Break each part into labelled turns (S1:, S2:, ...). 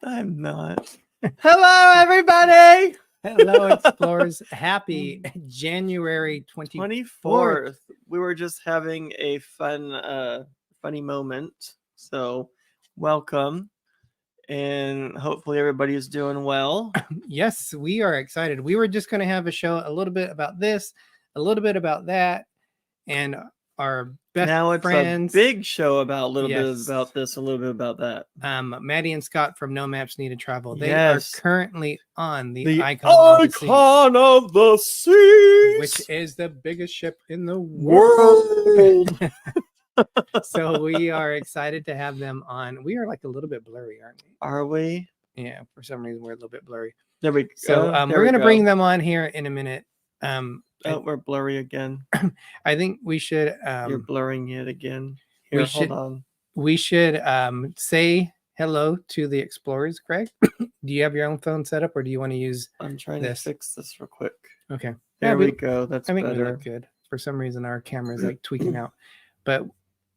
S1: I'm not. Hello, everybody.
S2: Hello, Explorers. Happy January
S1: 24th. We were just having a funny moment. So, welcome. And hopefully everybody is doing well.
S2: Yes, we are excited. We were just going to have a show a little bit about this, a little bit about that, and our best
S1: now it's
S2: friends.
S1: A big show about a little bit about this, a little bit about that.
S2: Matty and Scott from NoMapsNeededTravel. They are currently on the
S1: Icon of the Seas,
S2: which is the biggest ship in the world. So we are excited to have them on. We are like a little bit blurry, aren't we?
S1: Are we?
S2: Yeah, for some reason we're a little bit blurry.
S1: There we go.
S2: So we're going to bring them on here in a minute.
S1: We're blurry again.
S2: I think we should.
S1: You're blurring it again. Here, hold on.
S2: We should say hello to the Explorers, Greg. Do you have your own phone set up, or do you want to use?
S1: I'm trying to fix this real quick.
S2: Okay.
S1: There we go. That's better.
S2: We look good. For some reason, our camera is like tweaking out. But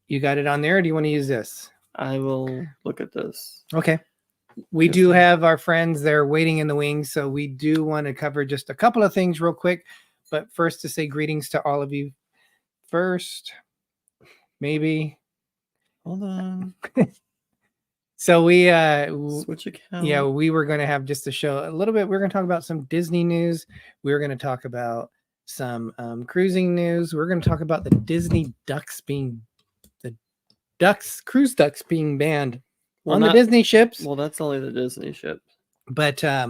S2: you got it on there, or do you want to use this?
S1: I will look at this.
S2: Okay. We do have our friends there waiting in the wings, so we do want to cover just a couple of things real quick. But first, to say greetings to all of you. First, maybe.
S1: Hold on.
S2: So we
S1: switch account.
S2: Yeah, we were going to have just a show a little bit. We're going to talk about some Disney news. We were going to talk about some cruising news. We're going to talk about the Disney cruise ducks being banned on the Disney ships.
S1: Well, that's only the Disney ship.
S2: But I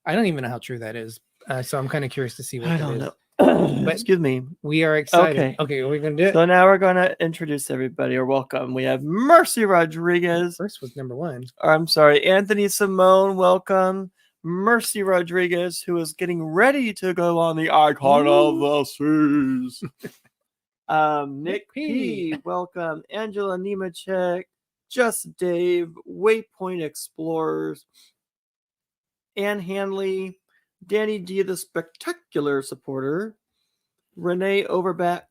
S2: don't even know how true that is. So I'm kind of curious to see what
S1: I
S2: that
S1: don't
S2: is.
S1: know. But excuse me.
S2: We are excited. Okay, we're going to do it.
S1: So now we're going to introduce everybody or welcome. We have Mercy Rodriguez.
S2: First was number one.
S1: I'm sorry. Anthony Simone, welcome. Mercy Rodriguez, who is getting ready to go on the Icon of the Seas. Nick P, welcome. Angela Nemechek, Just Dave, Waypoint Explorers, Ann Hanley, Danny D, the Spectacular Supporter, Renee Overback,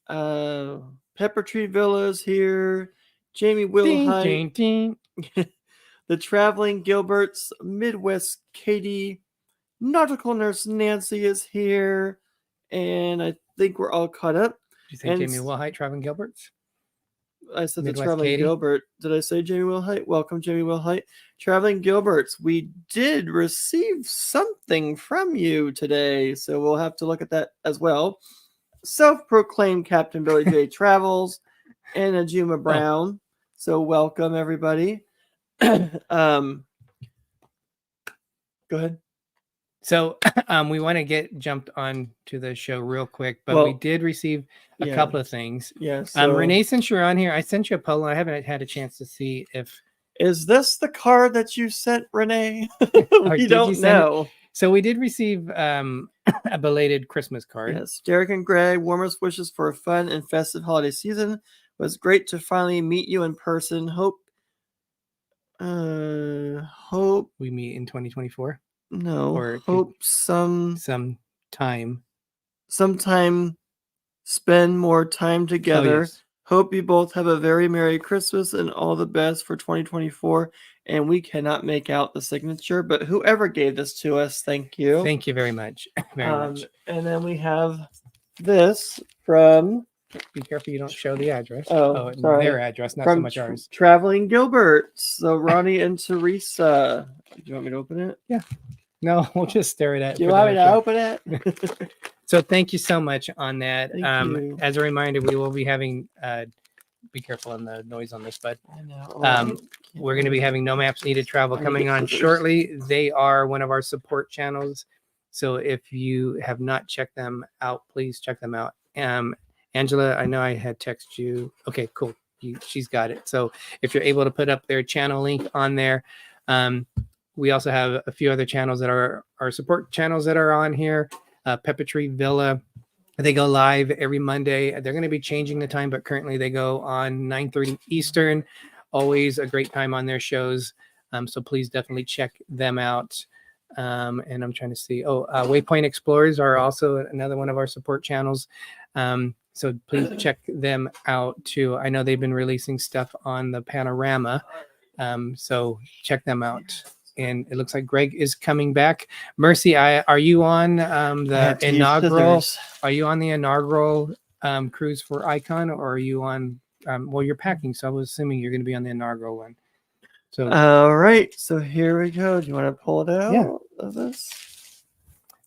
S1: Pepper Tree Villas here, Jamie Wilhite, the Traveling Gilberts, Midwest Katie, Nautical Nurse Nancy is here, and I think we're all caught up.
S2: Do you think Jamie Wilhite, Traveling Gilberts?
S1: I said Midwest the Traveling Katie? Gilbert. Did I say Jamie Wilhite? Welcome, Jamie Wilhite. Traveling Gilberts. We did receive something from you today, so we'll have to look at that as well. Self-proclaimed Captain Billy J Travels and Ajuma Brown. So welcome, everybody. Go ahead.
S2: So we want to get jumped on to the show real quick, but we did receive a couple of things.
S1: Yes.
S2: Renee, since you're on here, I sent you a poll. I haven't had a chance to see if.
S1: Is this the card that you sent, Renee? We don't know.
S2: So we did receive a belated Christmas card.
S1: Yes. Derek and Greg, warmest wishes for a fun and festive holiday season. It was great to finally meet you in person. Hope
S2: we meet in 2024.
S1: No, or hope sometime spend more time together. Oh, yes. Hope you both have a very Merry Christmas and all the best for 2024. And we cannot make out the signature, but whoever gave this to us, thank you.
S2: Thank you very much. Very much.
S1: And then we have this from.
S2: Be careful you don't show the address.
S1: Oh, sorry.
S2: Their address, not so much ours.
S1: Traveling Gilbert. So Ronnie and Teresa. Do you want me to open it?
S2: Yeah. No, we'll just stare at it.
S1: Do you want me to open it?
S2: So thank you so much on that.
S1: Thank you.
S2: As a reminder, we will be having, be careful on the noise on this, bud.
S1: I know.
S2: We're going to be having No Maps Needed Travel coming on shortly. They are one of our support channels. So if you have not checked them out, please check them out. Angela, I know I had texted you. Okay, cool. She's got it. So if you're able to put up their channel link on there, we also have a few other channels that are our support channels that are on here. Pepper Villa. They go live every Monday. They're going to be changing the time, but currently they go on 9:30 Eastern. Always a great time on their shows. So please definitely check them out. And I'm trying to see. Waypoint Explorers are also another one of our support channels. So please check them out too. I know they've been releasing stuff on the Panorama. So check them out. And it looks like Greg is coming back. Mercy, are you on the inaugural? Are you on the inaugural cruise for Icon, or are you on? Well, you're packing, so I was assuming you're going to be on the inaugural one. So
S1: all right, so here we go. Do you want to pull it out of this?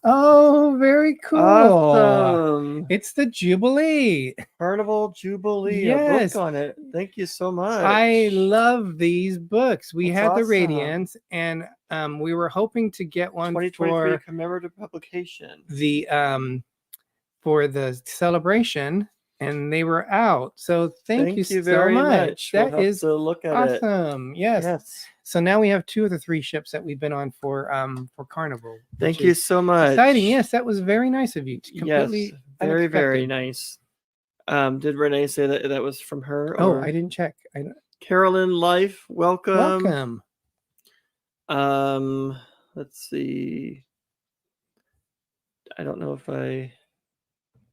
S2: Oh, very cool.
S1: Awesome.
S2: It's the Jubilee.
S1: Carnival Jubilee.
S2: Yes.
S1: A book on it. Thank you so much.
S2: I love these books. We
S1: That's
S2: had the
S1: awesome.
S2: Radiance, and we were hoping to get one
S1: 2023
S2: for
S1: commemorative publication.
S2: the for the celebration, and they were out. So thank you so
S1: very
S2: much.
S1: That
S2: That is
S1: to look at
S2: awesome. Yes. So now we have 2 of the 3 ships that we've been on for Carnival.
S1: Thank you so much.
S2: Exciting. Yes, that was very nice of you.
S1: Completely very nice. Did Renee say that was from her?
S2: Oh, I didn't check.
S1: Carolyn Life, welcome.
S2: Welcome.
S1: Let's see. I don't know if I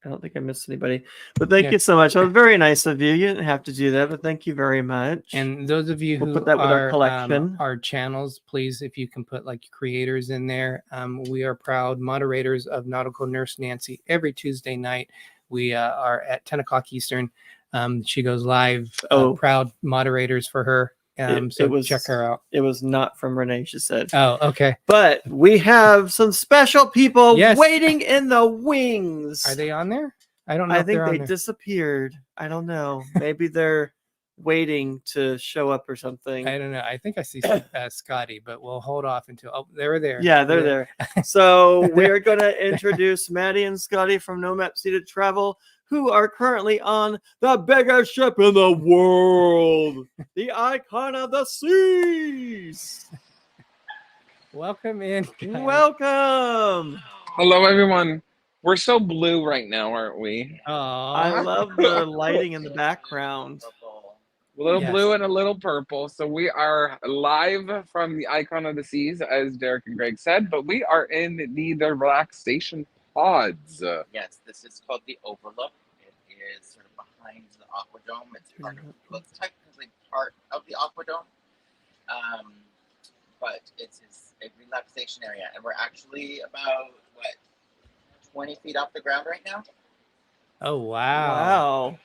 S1: don't think I missed anybody, but thank you so much. It was very nice of you. You didn't have to do that, but thank you very much.
S2: And those of you who
S1: put that with our collection,
S2: our channels, please, if you can put like creators in there. We are proud moderators of Nautical Nurse Nancy. Every Tuesday night, we are at 10 o'clock Eastern. She goes live. Proud moderators for her. Check her out.
S1: It was not from Renee, she said.
S2: Oh, okay.
S1: But we have some special people waiting in the wings.
S2: Are they on there? I don't know.
S1: I think they disappeared. I don't know. Maybe they're waiting to show up or something.
S2: I don't know. I think I see Scotty, but we'll hold off until they were there.
S1: Yeah, they're there. So we're going to introduce Matty and Scotty from NoMapsNeededTravel, who are currently on the biggest ship in the world, the Icon of the Seas.
S2: Welcome in.
S1: Guys. Welcome.
S3: Hello, everyone. We're so blue right now, aren't we?
S1: I love the lighting in the background.
S3: A little blue and a little purple. So we are live from the Icon of the Seas, as Derek and Greg said, but we are in the relaxation pods.
S4: Yes, this is called the Overlook. It is sort of behind the Aquadome. It's part of, well, it's technically part of the Aquadome, but it's a relaxation area, and we're actually about 20 feet off the ground right now.
S2: Oh wow!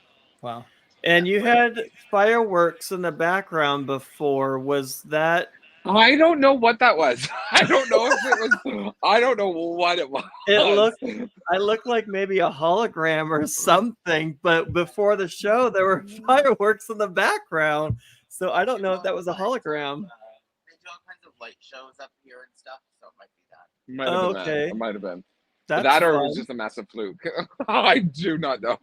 S1: And you had fireworks in the background before. Was that?
S3: I don't know what that was. I don't know if it was. I don't know what it was.
S1: I looked like maybe a hologram or something. But before the show, there were fireworks in the background. So I don't know if that was a hologram.
S4: They do all kinds of light shows up here and stuff. So it might be that.
S3: Might have been that. It might have been.
S1: That's
S3: that or
S1: fun.
S3: it was just a massive fluke. I do not know.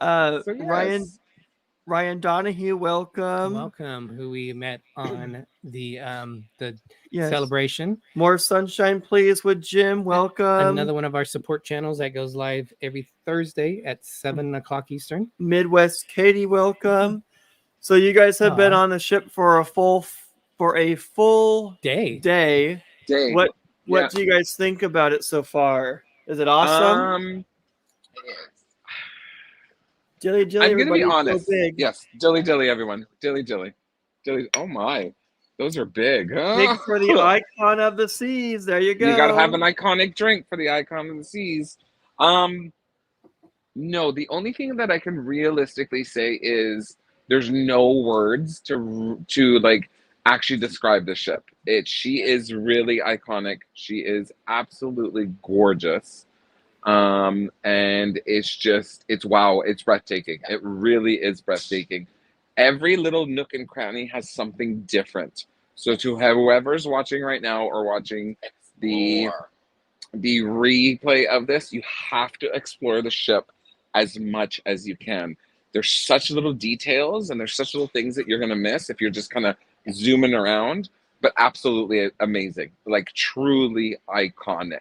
S1: So yes. Ryan Donahue, welcome.
S2: Welcome, who we met on the celebration.
S1: More sunshine, please, with Jim. Welcome.
S2: Another one of our support channels that goes live every Thursday at 7 o'clock Eastern.
S1: Midwest Katie, welcome. So you guys have been on the ship for a full day. What do you guys think about it so far? Is it awesome?
S4: It is.
S1: Dilly,
S3: I'm going to be honest.
S1: So big.
S3: Yes. Dilly, everyone. Dilly. Oh, my. Those are big.
S1: Big for the Icon of the Seas. There you go.
S3: You got to have an iconic drink for the Icon of the Seas. No, the only thing that I can realistically say is there's no words to like actually describe the ship. She is really iconic. She is absolutely gorgeous. And it's wow, it's breathtaking. It really is breathtaking. Every little nook and cranny has something different. So to whoever's watching right now or watching the replay of this, you have to explore the ship as much as you can. There's such little details and there's such little things that you're going to miss if you're just kind of zooming around, but absolutely amazing, like truly iconic.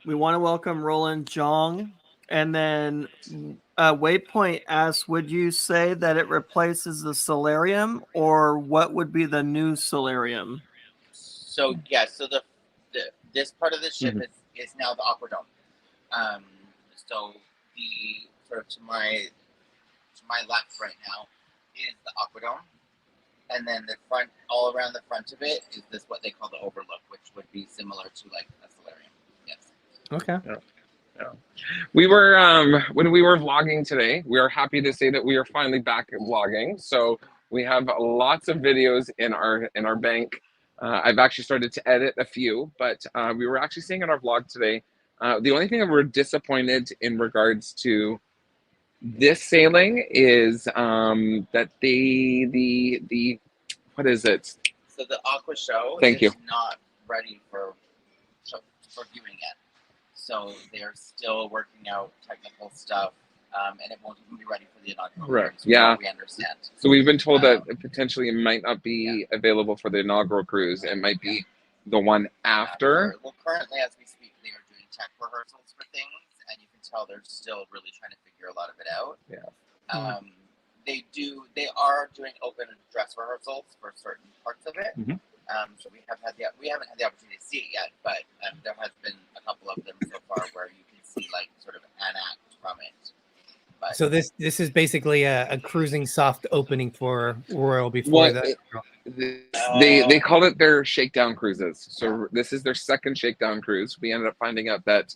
S1: We want to welcome Roland Jong, and then Waypoint asks, would you say that it replaces the solarium, or what would be the new solarium?
S4: So yeah, so this part of the ship is now the Aquadome. So the sort of to my left right now is the Aquadome. And then the front, all around the front of it, is this what they call the overlook, which would be similar to like a solarium. Yes.
S2: Okay.
S3: We were when we were vlogging today, we are happy to say that we are finally back vlogging. So we have lots of videos in our bank. I've actually started to edit a few, but we were actually saying in our vlog today, the only thing that we're disappointed in regards to this sailing is that the what is it?
S4: So the Aqua Show
S3: Thank you.
S4: is not ready for viewing yet. So they're still working out technical stuff, and it won't even be ready for the inaugural.
S3: Right.
S4: Cruise, from
S3: Yeah.
S4: what we understand.
S3: So we've been told that potentially it might not be available for the inaugural cruise. It might be the one after.
S4: Well, currently, as we speak, they are doing tech rehearsals for things, and you can tell they're still really trying to figure a lot of it out.
S3: Yeah.
S4: They are doing open dress rehearsals for certain parts of it.
S3: Mhm.
S4: So we haven't had the opportunity to see it yet, but there has been a couple of them so far where you can see like sort of an act from it. But
S2: So this is basically a cruising soft opening for Royal before
S3: They call it their shakedown cruises. So this is their second shakedown cruise. We ended up finding out that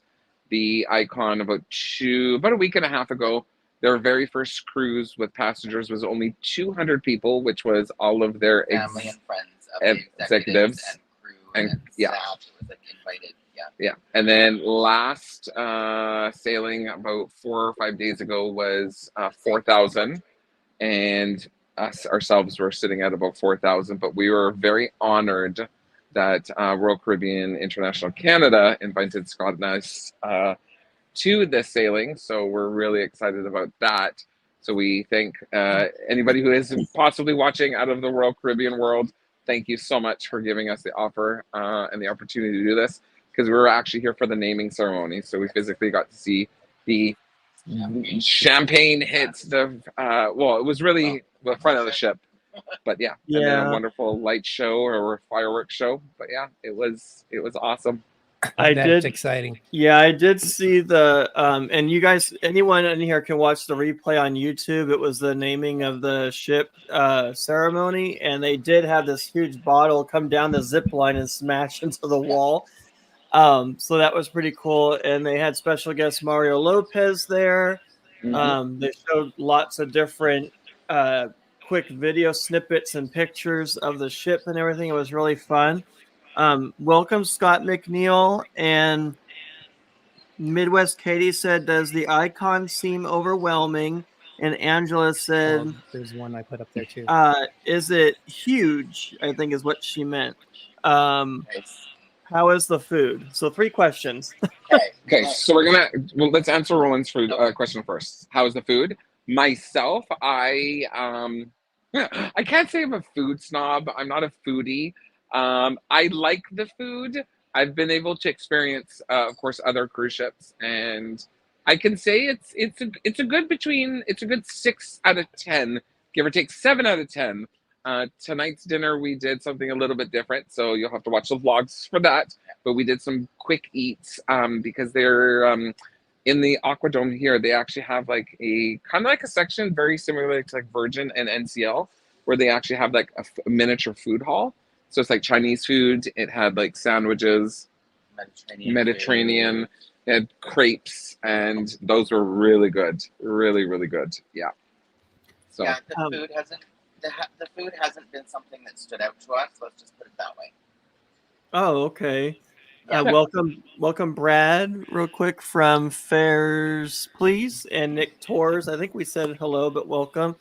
S3: the Icon about a week and a half ago, their very first cruise with passengers was only 200 people, which was all of their
S4: family and friends of the executives and crew and staff. It was like invited.
S3: Yeah. And then last sailing about 4 or 5 days ago was 4,000, and us ourselves were sitting at about 4,000. But we were very honored that Royal Caribbean International Canada invited Scott and us to this sailing. So we're really excited about that. So we thank anybody who is possibly watching out of the Royal Caribbean world. Thank you so much for giving us the offer and the opportunity to do this, because we were actually here for the naming ceremony. So we physically got to see the champagne hits the, it was really the front of the ship. But and then a wonderful light show or fireworks show. But it was awesome.
S2: That's exciting.
S1: Yeah, I did see the and you guys, anyone in here can watch the replay on YouTube. It was the naming of the ship ceremony, and they did have this huge bottle come down the zip line and smash into the wall. So that was pretty cool, and they had special guest Mario Lopez there. They showed lots of different quick video snippets and pictures of the ship and everything. It was really fun. Welcome, Scott McNeil. And Midwest Katie said, does the icon seem overwhelming? And Angela said,
S2: there's one I put up there too.
S1: Is it huge? I think is what she meant. How is the food? So 3 questions.
S3: Okay, so let's answer Roland's food question first. How is the food? Myself, I can't say I'm a food snob. I'm not a foodie. I like the food. I've been able to experience, of course, other cruise ships, and I can say it's a good 6 out of 10, give or take 7 out of 10. Tonight's dinner we did something a little bit different, so you'll have to watch the vlogs for that. But we did some quick eats because they're in the Aquadome here. They actually have like a kind of like a section very similar to like Virgin and NCL, where they actually have like a miniature food hall. So it's like Chinese food. It had like sandwiches, Mediterranean. It had crepes, and those were really good, really, really good. Yeah. So
S4: the food hasn't been something that stood out to us. Let's just put it that way.
S1: Oh, okay. Welcome, Brad, real quick from Fares, please, and Nick Torres. I think we said hello, but welcome.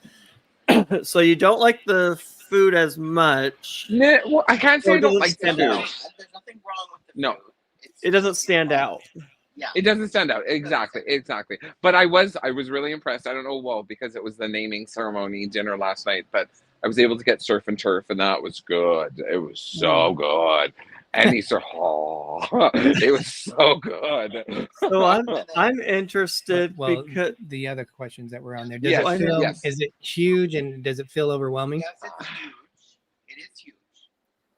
S1: So you don't like the food as much?
S3: Well, I can't say I don't like the food.
S4: There's nothing wrong with the food.
S3: No,
S1: it doesn't stand out.
S4: Yeah,
S3: it doesn't stand out exactly. But I was really impressed. I don't know, because it was the naming ceremony dinner last night, but I was able to get surf and turf, and that was good. It was so good. And Easter Hall. It was so good.
S1: So I'm interested because
S2: the other questions that were on there. Is it huge, and does it feel overwhelming?
S4: Yes, it's huge. It is huge,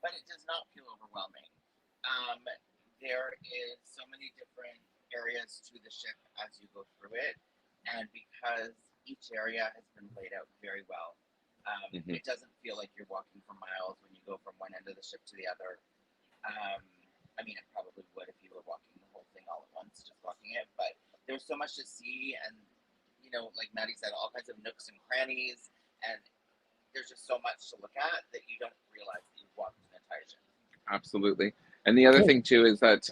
S4: but it does not feel overwhelming. There is so many different areas to the ship as you go through it, and because each area has been laid out very well,
S3: Mhm.
S4: It doesn't feel like you're walking for miles when you go from one end of the ship to the other. I mean, it probably would if you were walking the whole thing all at once, just walking it. But there's so much to see, and like Maddie said, all kinds of nooks and crannies, and there's just so much to look at that you don't realize that you've walked an entire ship.
S3: Absolutely. And the other thing too is that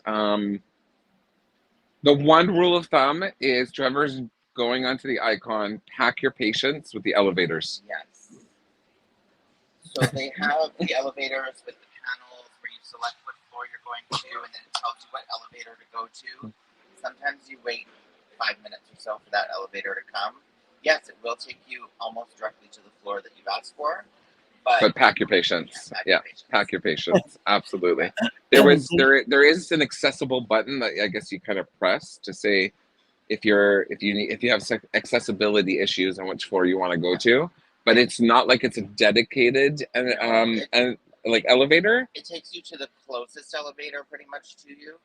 S3: the one rule of thumb is whoever's going onto the icon, pack your patience with the elevators.
S4: Yes. So they have the elevators with the panels where you select what floor you're going to, and then it tells you what elevator to go to. Sometimes you wait 5 minutes or so for that elevator to come. Yes, it will take you almost directly to the floor that you've asked for,
S3: But pack your patience.
S4: Yeah,
S3: Pack your patience. Absolutely. There is an accessible button that I guess you kind of press to say if you have accessibility issues on which floor you want to go to, but it's not like it's a dedicated and like elevator.
S4: It takes you to the closest elevator pretty much to you,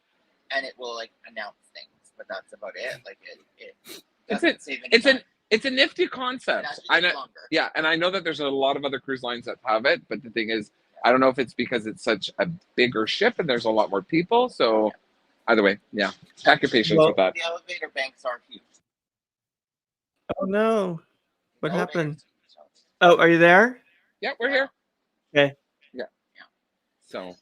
S4: and it will like announce things, but that's about it. Like it doesn't save any time.
S3: It's a nifty concept. I know. Yeah, and I know that there's a lot of other cruise lines that have it, but the thing is, I don't know if it's because it's such a bigger ship and there's a lot more people. So either way, yeah, pack your patience with that.
S4: The elevator banks are huge.
S1: Oh no, what happened? Oh, are you there?
S3: Yeah, we're here.
S1: Okay.
S3: Yeah. So.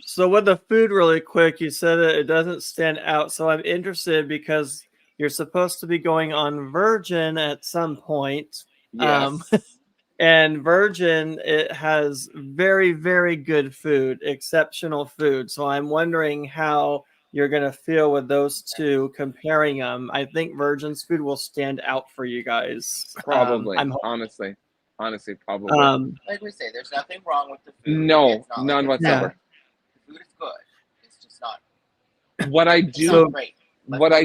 S1: So with the food, really quick, you said that it doesn't stand out. So I'm interested because you're supposed to be going on Virgin at some point.
S3: Yes.
S1: And Virgin, it has very, very good food, exceptional food. So I'm wondering how you're going to feel with those two, comparing them. I think Virgin's food will stand out for you guys.
S3: Probably. Honestly, probably.
S4: Like we say, there's nothing wrong with the food.
S3: No, none whatsoever.
S4: The food is good. It's just not.
S3: What I do.
S4: Great.
S3: What I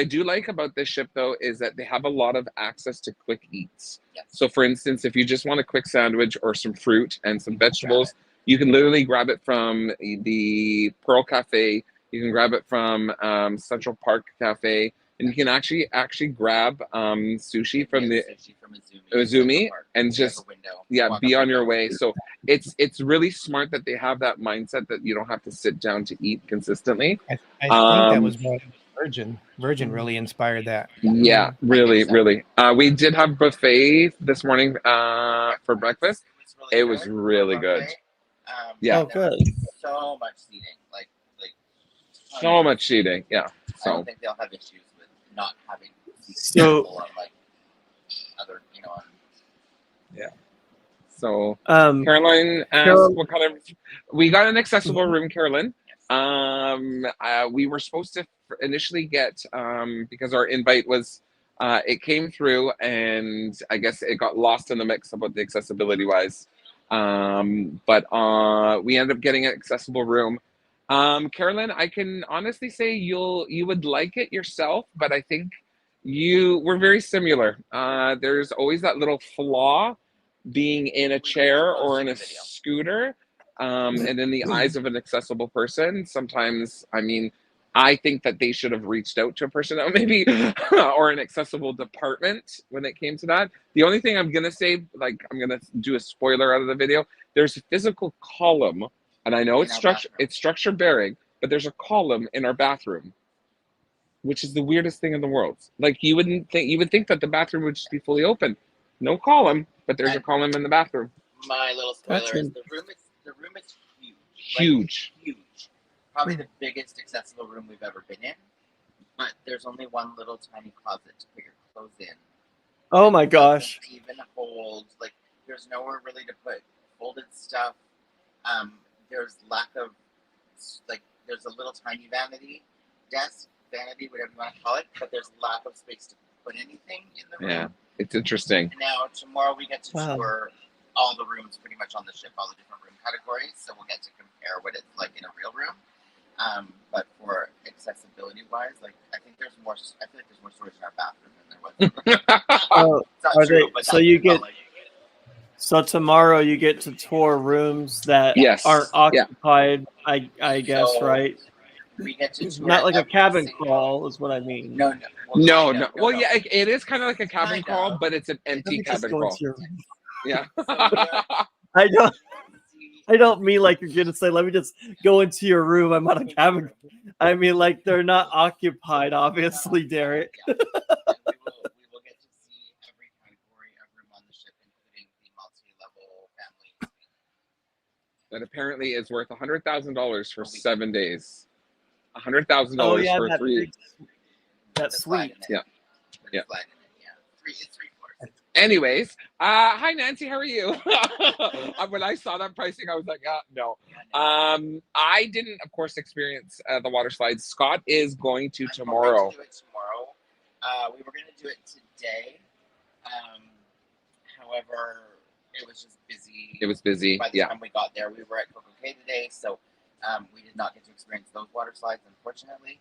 S3: do like about this ship though is that they have a lot of access to quick eats.
S4: Yes.
S3: So for instance, if you just want a quick sandwich or some fruit and some vegetables, you can literally grab it from the Pearl Cafe. You can grab it from Central Park Cafe, and you can actually grab sushi from the Izumi and just be on your way. So it's really smart that they have that mindset that you don't have to sit down to eat consistently.
S2: I think that was more Virgin. Virgin really inspired that.
S3: Yeah, really. We did have buffet this morning for breakfast. It was really good. Yeah.
S1: Oh, good.
S4: So much seating, like
S3: so much seating. Yeah. So
S4: I don't think they'll have issues with not having
S1: seating
S4: on like other,
S3: Yeah. So Caroline asked what kind of. We got an accessible room, Carolyn. We were supposed to initially get because our invite was it came through and I guess it got lost in the mix about the accessibility wise. But we ended up getting an accessible room. Carolyn, I can honestly say you would like it yourself, but I think we're very similar. There's always that little flaw being in a chair or in a scooter. And in the eyes of an accessible person, sometimes, I think that they should have reached out to a person that maybe, or an accessible department when it came to that. The only thing I'm going to say, I'm going to do a spoiler out of the video. There's a physical column, and I know it's structure bearing, but there's a column in our bathroom, which is the weirdest thing in the world. You would think that the bathroom would just be fully open. No column, but there's a column in the bathroom.
S4: My little spoiler is the room is
S3: huge.
S4: Huge. Probably the biggest accessible room we've ever been in. But there's only one little tiny closet to put your clothes in.
S1: Oh my gosh.
S4: It doesn't even hold, there's nowhere really to put folded stuff. There's lack of, there's a little tiny vanity, whatever you want to call it, but there's lack of space to put anything in the room.
S3: Yeah, it's interesting.
S4: And now tomorrow we get to tour all the rooms pretty much on the ship, all the different room categories, so we'll get to compare what it's like in a real room. But for accessibility wise, I think there's more. I feel like there's more storage in our bathroom than there was.
S1: So tomorrow you get to tour rooms that aren't occupied. I guess, right?
S4: we get to tour
S1: Not like a
S4: every
S1: cabin
S4: single-
S1: crawl is what I mean.
S4: No, no.
S3: No,
S4: kind
S3: no.
S4: of,
S3: Well, yeah, it is kind of like a cabin
S4: Kind
S3: crawl,
S4: of.
S3: but it's an
S1: Let
S3: empty
S1: me just
S3: cabin
S1: go
S3: crawl.
S1: into your...
S3: Yeah.
S1: I don't mean like you're gonna say, let me just go into your room. I'm on a cabin. I mean like they're not occupied, obviously, Derek.
S4: Yeah. And we will get to see every category, every room on the ship, including the multi-level family.
S3: That apparently is worth $100,000 for 7 days. $100,000
S1: Oh yeah,
S3: for
S1: that
S3: 3.
S1: big, that suite.
S3: Yeah. Yeah.
S4: It's 3 floors.
S3: Anyways, hi Nancy, how are you? When I saw that pricing, I was like, no. I didn't, of course, experience the water slides. Scott is going to tomorrow.
S4: I'm going to do it tomorrow. We were going to do it today. However, it was just busy.
S3: It was busy.
S4: By the time we got there, we were at Coco Cay today, so we did not get to experience those water slides, unfortunately.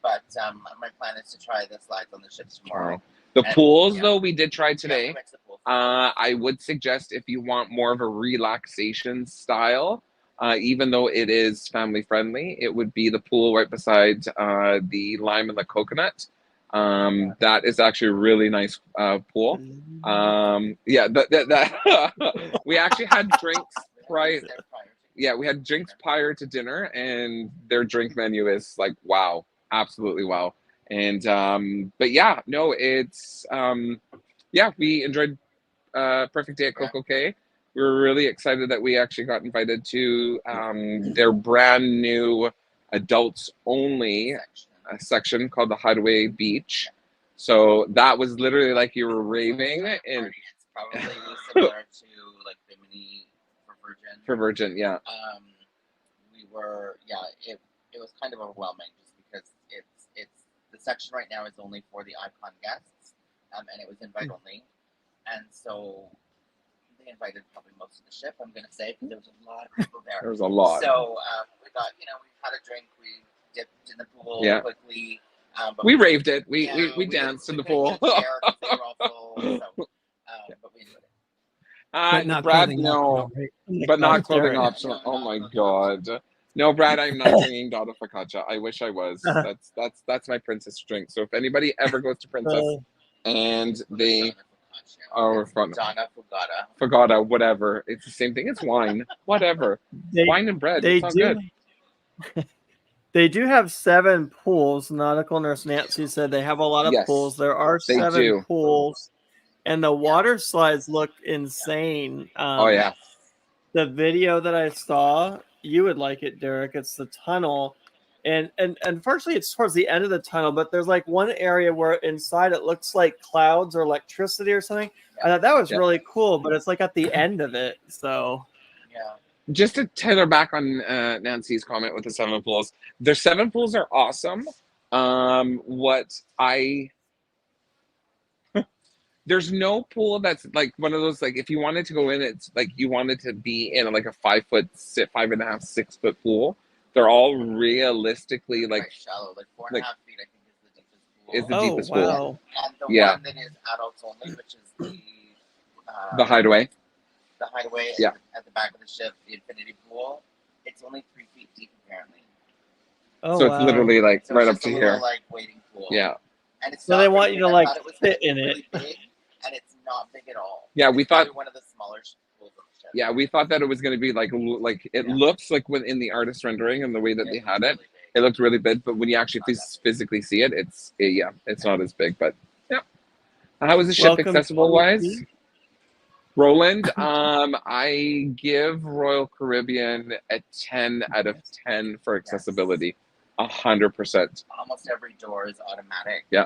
S4: But my plan is to try the slides on the ships tomorrow.
S3: The
S4: And,
S3: pools,
S4: yeah.
S3: though, we did try
S4: Yeah, we
S3: today.
S4: went to the pool.
S3: I would suggest if you want more of a relaxation style, even though it is family friendly, it would be the pool right beside the lime and the coconut. That is actually a really nice pool. Yeah, that we actually had drinks prior. Yeah, we had drinks prior to dinner, and their drink menu is like wow, absolutely wow. And but yeah, no, it's yeah, we enjoyed Perfect Day at Coco Cay. We were really excited that we actually got invited to their brand new adults only section called the Hideaway Beach. So that was literally like you were raving, and
S4: It's probably similar to like Bimini for Virgin.
S3: yeah.
S4: We were, it was kind of overwhelming just because it's the section right now is only for the Icon guests, and it was invite only, and so they invited probably most of the ship, I'm gonna say, because there was a lot of people there.
S3: There was a lot.
S4: So we got, we had a drink, we dipped in the pool quickly. But
S3: We raved it. We
S4: couldn't
S3: danced in the
S4: get
S3: pool.
S4: there 'cause they were all full, so, but we enjoyed it.
S2: But not
S3: Brad,
S2: clothing
S3: no,
S2: optional, right?
S3: but not clothing
S1: Derek.
S3: optional. Oh my god, no, Brad, I'm not drinking Dada Focaccia. I wish I was. That's my princess drink. So if anybody ever goes to Princess and they are from
S4: Donna
S3: Fagata, whatever, it's the same thing. It's wine, whatever. Wine and bread.
S1: They
S3: It's all good.
S1: They do have 7 pools. Nautical Nurse Nancy said they have a lot of
S3: Yes,
S1: pools. There are
S3: they
S1: 7
S3: do.
S1: pools, and the water slides look insane.
S3: Oh yeah.
S1: The video that I saw, you would like it, Derek. It's the tunnel, and unfortunately, it's towards the end of the tunnel. But there's like one area where inside it looks like clouds or electricity or something. I thought that was really cool, but it's like at the end of it. So
S4: Yeah.
S3: Just to tether back on Nancy's comment with the 7 pools, their 7 pools are awesome. There's no pool that's like one of those, like if you wanted to go in, it's like you wanted to be in like a 5.5, 6 foot pool. They're all realistically like
S4: Quite shallow, like 4.5
S3: like-
S4: feet, I think is the deepest pool.
S3: is the deepest pool.
S1: wow.
S4: And the
S3: Yeah.
S4: one that is adults only, which is
S3: The Hideaway.
S4: the hideaway
S3: Yeah.
S4: at the back of the ship, the infinity pool, it's only 3 feet deep apparently.
S1: Oh,
S3: So
S1: wow.
S3: it's literally like
S4: So
S3: right
S4: it's
S3: up
S4: just
S3: to
S4: a little,
S3: here.
S4: like wading pool.
S3: Yeah.
S4: And it's
S1: So
S4: not
S1: they
S4: very
S1: want you
S4: big.
S1: to,
S4: I
S1: like,
S4: thought it was
S1: fit
S4: gonna
S1: in
S4: be
S1: it.
S4: really big, and it's not big at all.
S3: Yeah, we
S4: It's probably
S3: thought
S4: one of the smaller pools of the ship.
S3: yeah, we thought that it was going to be like it
S4: Yeah.
S3: looks like when in the artist rendering and the way that they
S4: It
S3: had
S4: was
S3: it,
S4: really big.
S3: it looked really big. But when you actually
S4: Not that big.
S3: physically see it, it's not as big. But yeah, how is the ship
S1: Welcome,
S3: accessible wise?
S1: Lucy.
S3: Roland, I give Royal Caribbean a 10 out of 10 for accessibility. 100%.
S4: Almost every door is automatic.
S3: Yeah.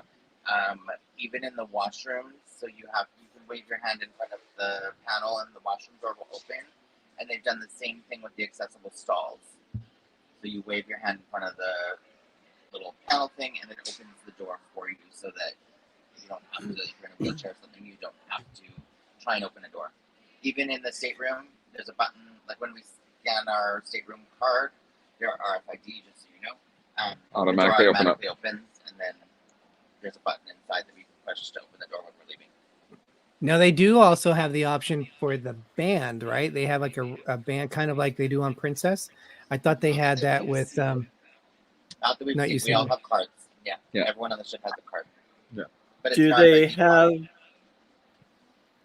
S4: Even in the washrooms, so you can wave your hand in front of the panel and the washroom door will open. And they've done the same thing with the accessible stalls. So you wave your hand in front of the little panel thing and it opens the door for you so that you don't have to, if you're in a wheelchair or something, you don't have to try and open a door. Even in the stateroom, there's a button, like when we scan our stateroom card, there are RFID, just so you know.
S3: Automatically
S4: the door
S3: open up.
S4: opens, and then there's a button inside that we can push to open the door when we're leaving.
S2: Now they do also have the option for the band, right? They have like a band, kind of like they do on Princess. I thought they had that with
S4: Not that we've
S2: Not
S4: seen.
S2: you
S4: We all
S2: seen.
S4: have cards. Yeah.
S3: Yeah.
S4: Everyone on the ship has a card.
S3: Yeah.
S4: But it's
S1: Do
S4: not
S1: they
S4: like you
S1: have
S4: buy-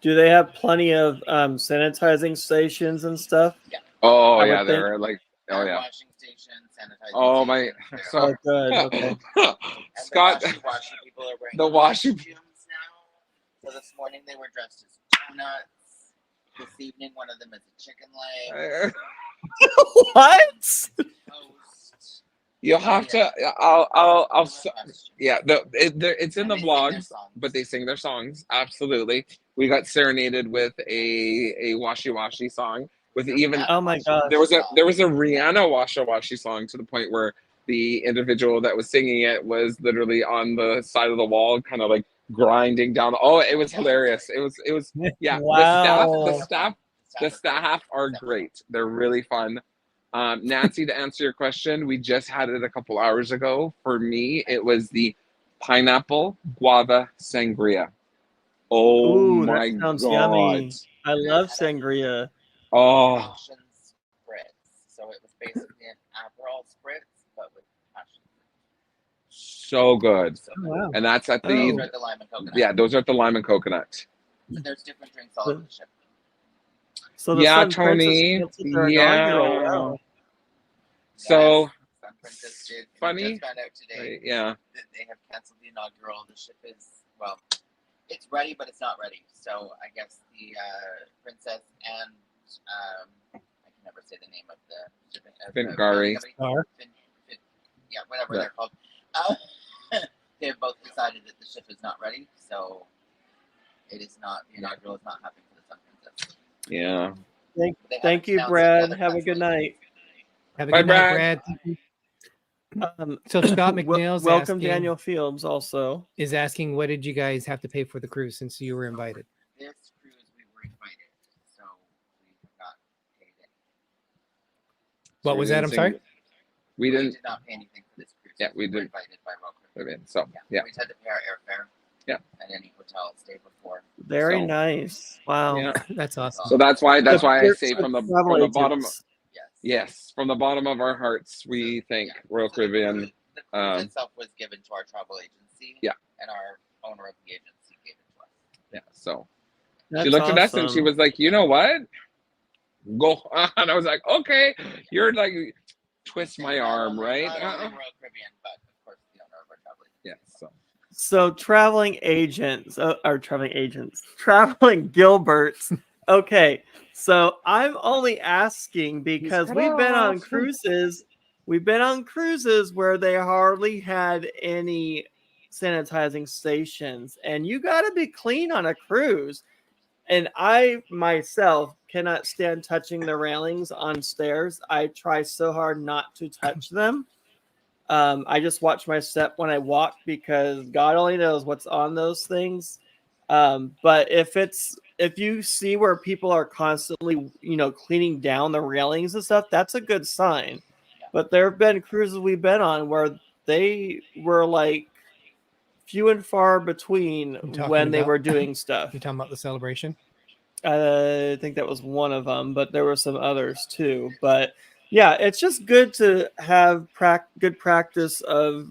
S1: do they have plenty of sanitizing stations and stuff?
S3: Oh
S1: I
S3: yeah,
S1: would
S3: they're like, oh
S4: hand
S3: yeah.
S4: washing stations, sanitizing
S3: Oh my,
S4: stations,
S3: so
S1: Oh, good. Okay.
S4: and
S3: Scott,
S4: the washy people are wearing
S3: the washy-
S4: costumes now. So this morning they were dressed as donuts. This evening one of them is a chicken leg.
S1: What?
S4: Toast.
S3: you'll have to. Yeah, it's in
S4: And
S3: the
S4: they sing their
S3: vlogs,
S4: songs.
S3: but they sing their songs. Absolutely, we got serenaded with a washy song. With even
S1: Oh my gosh.
S3: there was a Rihanna washy song to the point where the individual that was singing it was literally on the side of the wall, kind of like grinding down. Oh, it was hilarious. It was yeah.
S1: Wow.
S3: The staff are great. They're really fun. Nancy, to answer your question, we just had it a couple hours ago. For me, it was the pineapple guava sangria. Oh
S1: Ooh, that
S3: my
S1: sounds
S3: god!
S1: yummy. I love sangria.
S3: Oh,
S4: Passion spritz. So it was basically an Aperol spritz, but with passion.
S3: so good.
S4: So
S2: Oh, wow.
S3: And that's at
S1: Oh.
S4: those
S3: the
S4: are the lime and coconut.
S3: yeah. Those are at the lime and coconut.
S4: And there's different drinks all over the ship.
S1: So the
S3: Yeah,
S1: Sun Princess
S3: Tony.
S1: canceled their
S3: Yeah.
S1: inaugural. Wow.
S3: So
S4: Yes, Sun Princess did. We
S3: funny.
S4: just found out today
S3: yeah.
S4: that they have canceled the inaugural. The ship is, well, it's ready, but it's not ready. So I guess the princess and I can never say the name of the shipping.
S3: Fingari.
S2: Star.
S4: Yeah, whatever
S3: Yeah.
S4: they're called. They have both decided that the ship is not ready, so it is not. The inaugural is not happening for the Sun Princess.
S3: Yeah.
S4: They
S1: Thank
S4: haven't
S1: you,
S4: announced
S1: Brad.
S4: the other
S1: Have a good night.
S2: Have a
S3: Bye,
S2: good night,
S3: Brad.
S2: Brad. So Scott McNeil's
S1: welcome
S2: asking,
S1: Daniel Fields also.
S2: is asking, what did you guys have to pay for the cruise since you were invited?
S4: This cruise we were invited, so we have not paid anything.
S2: What was that? I'm sorry.
S3: We
S4: We
S3: didn't.
S4: did not pay anything for this cruise.
S3: Yeah,
S4: since
S3: we
S4: were
S3: didn't.
S4: invited by RobFuz.
S3: So yeah.
S4: We just had to pay our airfare.
S3: Yeah.
S4: And any hotel stay before.
S1: Very
S3: So-
S1: nice. Wow.
S3: Yeah.
S2: That's awesome.
S3: So that's why I
S1: Support
S3: say from the
S1: travel
S3: bottom.
S1: agents.
S4: Yes.
S3: Yes, from the bottom of our hearts, we thank
S4: Yeah.
S3: Royal
S4: So
S3: Caribbean.
S4: The cruise
S3: um,
S4: itself was given to our travel agency.
S3: Yeah.
S4: And our owner of the agency gave it to us.
S3: Yeah. So
S1: That's
S3: she looked at us and she
S1: awesome.
S3: was like, "You know what? Go." And I was like, "Okay." You're like, twist my
S4: Not
S3: arm,
S4: only-
S3: right?
S4: Not only Royal Caribbean, but of course the owner of our travel agency.
S3: Yeah. So
S1: So traveling Gilberts. Okay, so I'm only asking because
S3: cut
S1: we've been on
S3: off.
S1: cruises. We've been on cruises where they hardly had any sanitizing stations, and you got to be clean on a cruise. And I myself cannot stand touching the railings on stairs. I try so hard not to touch them. I just watch my step when I walk because God only knows what's on those things. But if you see where people are constantly, cleaning down the railings and stuff, that's a good sign. But there have been cruises we've been on where they were like few and far between
S2: talking
S1: when they
S2: about-
S1: were doing stuff.
S2: You're talking about the celebration?
S1: I think that was one of them, but there were some others too. But yeah, it's just good to have good practice of,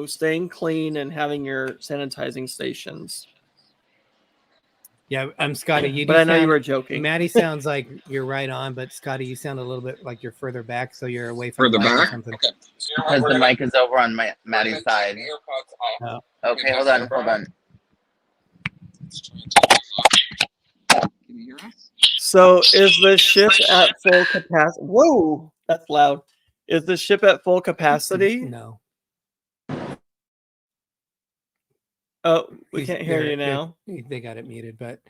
S1: staying clean and having your sanitizing stations.
S2: Yeah, I'm Scotty. You
S1: But
S2: do
S1: I know you
S2: sound-
S1: were joking.
S2: Maddie sounds like you're right on, but Scotty, you sound a little bit like you're further back, so you're away from
S3: further
S2: the mic or
S3: back.
S2: something.
S3: Okay.
S4: Because the mic is over on Maddie's side.
S2: Oh.
S4: Okay, hold on.
S3: Can you hear us?
S1: So is the ship at full capacity? Whoa, that's loud. Is the ship at full capacity?
S2: No.
S1: Oh, we
S2: He's-
S1: can't hear
S2: they're-
S1: you now.
S2: They got it muted, but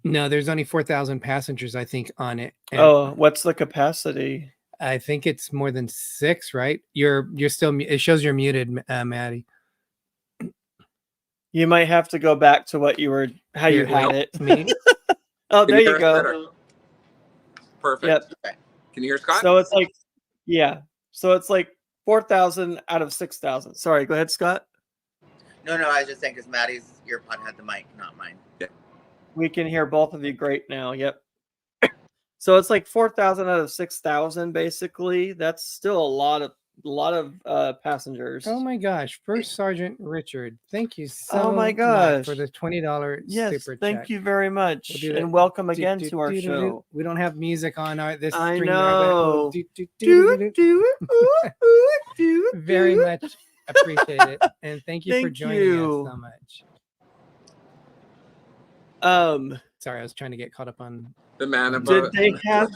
S2: no, there's only 4,000 passengers, I think, on it. And
S1: Oh, what's the capacity?
S2: I think it's more than 6, right? You're still. It shows you're muted, Maddie.
S1: You might have to go back to how you
S2: Here,
S1: had
S2: wait.
S1: it.
S2: Me?
S1: Oh,
S3: Can
S1: there
S3: hear
S1: you
S3: us
S1: go.
S3: better? Perfect.
S1: Yep.
S3: Can you hear Scott?
S1: So it's like, yeah. So it's like 4,000 out of 6,000. Sorry, go ahead, Scott.
S4: No, I was just saying because Maddie's earpod had the mic, not mine.
S1: We can hear both of you great now. Yep. So it's like 4,000 out of 6,000, basically. That's still a lot of lot of passengers.
S2: Oh my gosh, First Sergeant Richard, thank you so
S1: Oh my
S2: much
S1: gosh.
S2: for the $20
S1: Yes,
S2: super
S1: thank
S2: chat.
S1: you very much,
S2: We'll do that.
S1: and welcome
S2: Do,
S1: again
S2: do,
S1: to our
S2: do, do, do.
S1: show.
S2: We don't have music on this
S1: I
S2: stream, but we'll
S1: know.
S2: do, do, do,
S1: Do
S2: do,
S1: it,
S2: do.
S1: do it, ooh, ooh, do it,
S2: Very
S1: do it.
S2: much appreciate it, and thank you for
S1: Thank
S2: joining
S1: you.
S2: us so much. Sorry, I was trying to get caught up on.
S3: The man
S2: Did
S3: above.
S1: they have-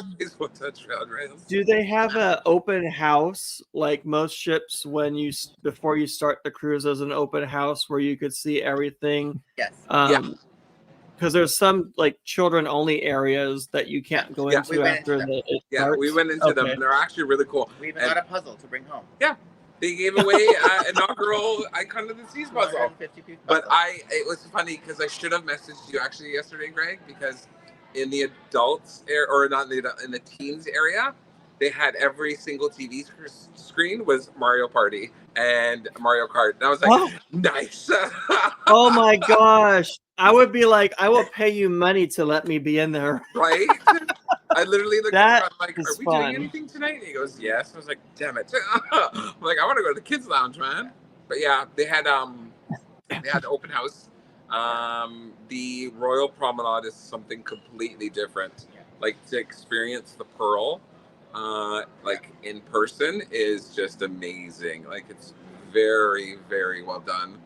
S3: rails.
S1: Do they have an open house like most ships when you before you start the cruise? There's an open house where you could see everything.
S4: Yes.
S1: Because there's some like children only areas that you can't go
S3: Yeah,
S1: into
S4: we went
S1: after
S4: into them.
S1: it
S3: Yeah,
S1: starts.
S3: we went into them,
S1: Okay.
S3: and they're actually really cool.
S4: We even
S3: And
S4: got a puzzle to bring home.
S3: they gave away inaugural Icon of the Seas puzzle.
S4: 150 piece
S3: But
S4: puzzle.
S3: it was funny because I should have messaged you actually yesterday, Greg, because in the adults area, or not in the teens area, they had every single TV screen was Mario Party and Mario Kart. And I was like,
S1: Oh.
S3: nice.
S1: Oh my gosh. I would be like, I will pay you money to let me be in there.
S3: Right? I literally looked
S1: That
S3: at him like,
S1: is
S3: are we
S1: fun.
S3: doing anything tonight? And he goes, yes. I was like, damn it. I'm like, I want to go to the kids lounge, man. But yeah, they had the open house. The Royal Promenade is something completely different. Like to experience the Pearl, like in person is just amazing. Like it's very, very well done.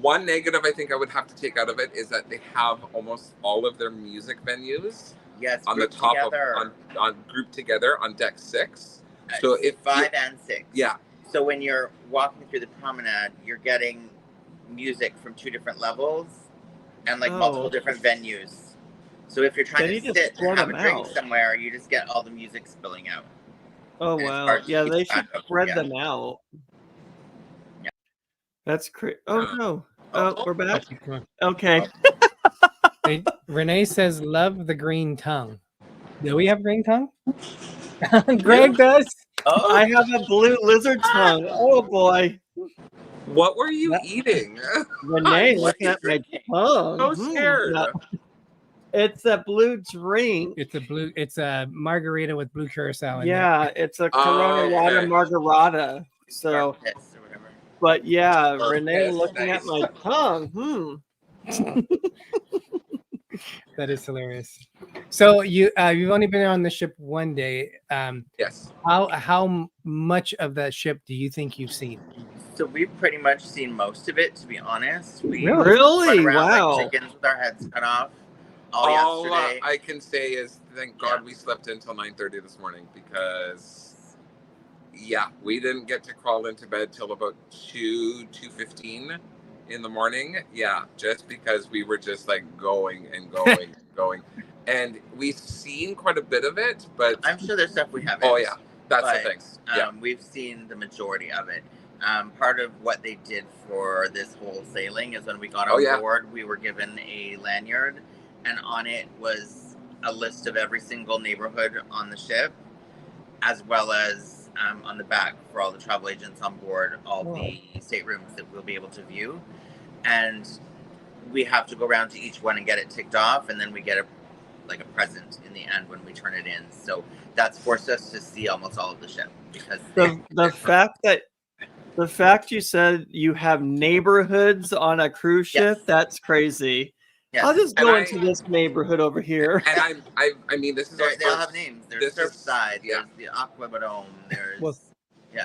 S3: One negative I think I would have to take out of it is that they have almost all of their music venues
S4: Yes,
S3: on the
S4: grouped
S3: top
S4: together.
S3: of on grouped together on deck 6. So if
S4: 5 and 6.
S3: yeah,
S4: So when you're walking through the promenade, you're getting music from 2 different levels and like multiple different venues. So if you're trying
S1: They
S4: to
S1: need to
S4: sit to
S1: spread
S4: have a
S1: them
S4: drink
S1: out.
S4: somewhere, you just get all the music spilling out.
S1: Oh
S4: And it's
S1: wow.
S4: hard to
S1: Yeah,
S4: keep
S1: they
S4: track
S1: should
S4: of,
S1: spread
S4: yeah.
S1: them out.
S4: Yeah.
S1: That's crazy. Oh no.
S3: Oh.
S1: Oh, we're back.
S2: Come on.
S1: Okay.
S2: Hey, Renee says, "Love the green tongue." Do we have green tongue? Greg does.
S4: Oh,
S1: I have a blue lizard tongue. Oh boy.
S3: what were you
S2: Yeah.
S3: eating?
S1: Renee
S4: What
S1: looking
S4: is
S1: at my
S4: drinking?
S1: tongue.
S3: So scared.
S1: No, it's a blue drink.
S2: It's a margarita with blue curacao in
S1: Yeah, it's a Corona water
S3: okay.
S1: margarita. So,
S4: Piss or whatever.
S1: but yeah,
S3: Or
S1: Renee
S3: piss,
S1: looking at
S3: nice.
S1: my tongue.
S2: there. That is hilarious. So you've only been on the ship one day.
S3: Yes.
S2: How much of that ship do you think you've seen?
S4: So we've pretty much seen most of it, to be honest. We
S1: Really?
S4: run around
S1: Wow.
S4: like chickens with our heads cut off all yesterday.
S3: I can say is thank God we slept until 9:30 this morning because we didn't get to crawl into bed till about 2:15 in the morning. Yeah, just because we were just like going and going and going. And we've seen quite a bit of it, but
S4: I'm sure there's stuff we haven't.
S3: oh yeah, that's
S4: but,
S3: the thing. Yeah.
S4: We've seen the majority of it. Part of what they did for this whole sailing is when we got on board, we were given a lanyard, and on it was a list of every single neighborhood on the ship, as well as on the back for all the travel agents on board, all the staterooms that we'll be able to view. And we have to go around to each one and get it ticked off, and then we get a present in the end when we turn it in. So that's forced us to see almost all of the ship because
S1: the fact you said you have neighborhoods on a cruise ship, that's crazy.
S4: Yes.
S1: I'll just go into this neighborhood over here.
S3: And I mean, this is
S4: they all have names. There's Surfside.
S3: Yeah.
S4: There's the Aquabadome. There's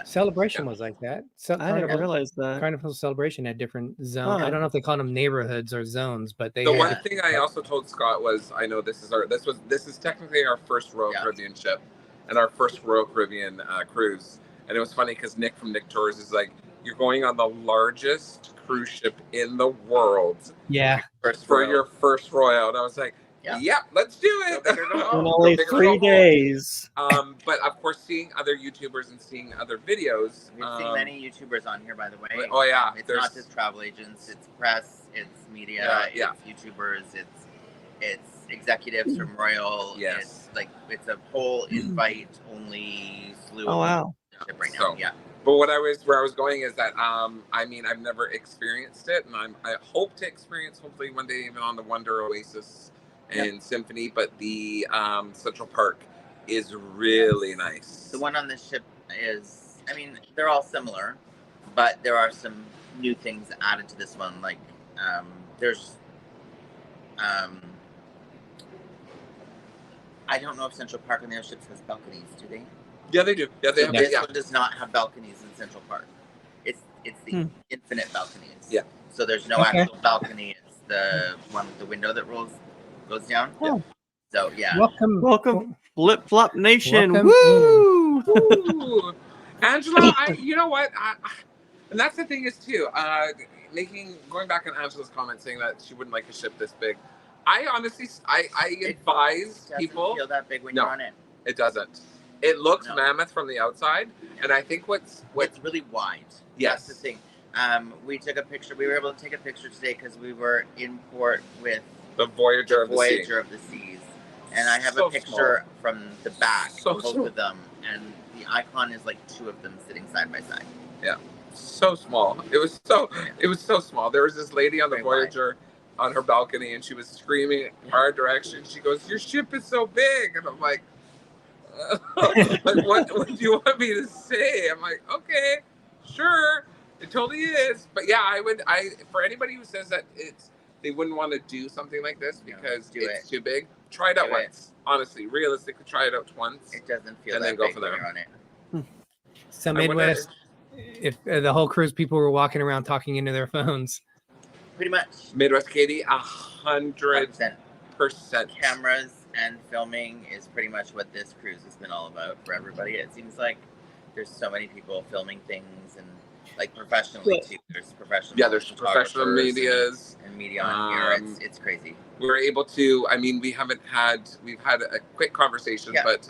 S2: Celebration was like that. So
S1: I didn't realize that.
S2: Carnival Celebration had different zones. I don't know if they call them neighborhoods or zones, but they.
S3: The one thing I also told Scott was, I know this is technically our first Royal Caribbean ship, and our first Royal Caribbean cruise. And it was funny because Nick from Nick Tours is like, you're going on the largest cruise ship in the world.
S2: Yeah.
S3: For your first Royal, and I was like, let's do it.
S1: In only 3 days.
S3: But of course, seeing other YouTubers and seeing other videos.
S4: We've seen many YouTubers on here, by the way.
S3: Oh yeah,
S4: it's not just travel agents; it's press, it's media, it's YouTubers, it's executives from Royal.
S3: Yes,
S4: it's a whole invite-only slew.
S1: Oh wow!
S4: Right now,
S3: But where I was going is that I mean, I've never experienced it, and I hope to experience hopefully one day even on the Wonder Oasis and Symphony, but the Central Park is really nice.
S4: The one on this ship is I mean, they're all similar, but there are some new things added to this one. Like, there's, I don't know if Central Park on the airships has balconies. Do they?
S3: Yeah, they do. Yeah, they have.
S4: This
S3: Yeah.
S4: one does not have balconies in Central Park. It's the infinite balconies.
S3: Yeah.
S4: So there's no actual balcony. It's the one with the window that goes down.
S2: Oh.
S4: So yeah.
S1: Welcome, Flip Flop Nation.
S2: Welcome
S1: Woo!
S3: Ooh. Angela, you know what? And that's the thing is too. Going back on Angela's comment saying that she wouldn't like a ship this big. I honestly, I advise people.
S4: It doesn't feel that big when
S3: No.
S4: you're on it.
S3: It doesn't. It looks
S4: No.
S3: mammoth from the outside, and I think what's
S4: It's really wide.
S3: Yes.
S4: That's the thing. We took a picture. We were able to take a picture today because we were in port with
S3: the Voyager of the Sea.
S4: Voyager of the Seas, and I have
S3: So
S4: a picture from the back
S3: So
S4: of both
S3: small.
S4: of them, and the icon is like two of them sitting side by side.
S3: Yeah, so small. It was so small. There was this lady on the
S4: Very wide.
S3: Voyager on her balcony, and she was screaming our direction. She goes, "Your ship is so big," and I'm like, like, what do you want me to say? I'm like, okay, sure, it totally is. But yeah, I for anybody who says that they wouldn't want to do something like this because it's too big, try it out
S4: Do it.
S3: once. Honestly, realistically, try it out once.
S4: It doesn't feel
S3: And
S4: that
S3: then go
S4: big
S3: from
S4: when
S3: there.
S4: you're on it.
S2: So
S3: I wonder-
S2: Midwest, if the whole cruise people were walking around talking into their phones.
S4: Pretty much.
S3: Midwest Katie, 100%.
S4: 100%. Cameras and filming is pretty much what this cruise has been all about for everybody. It seems like there's so many people filming things and like professionally too. There's professional.
S3: Yeah, there's professional
S4: photographers
S3: medias.
S4: and media on here. It's crazy.
S3: We're able to. I mean, we've had a quick conversation, but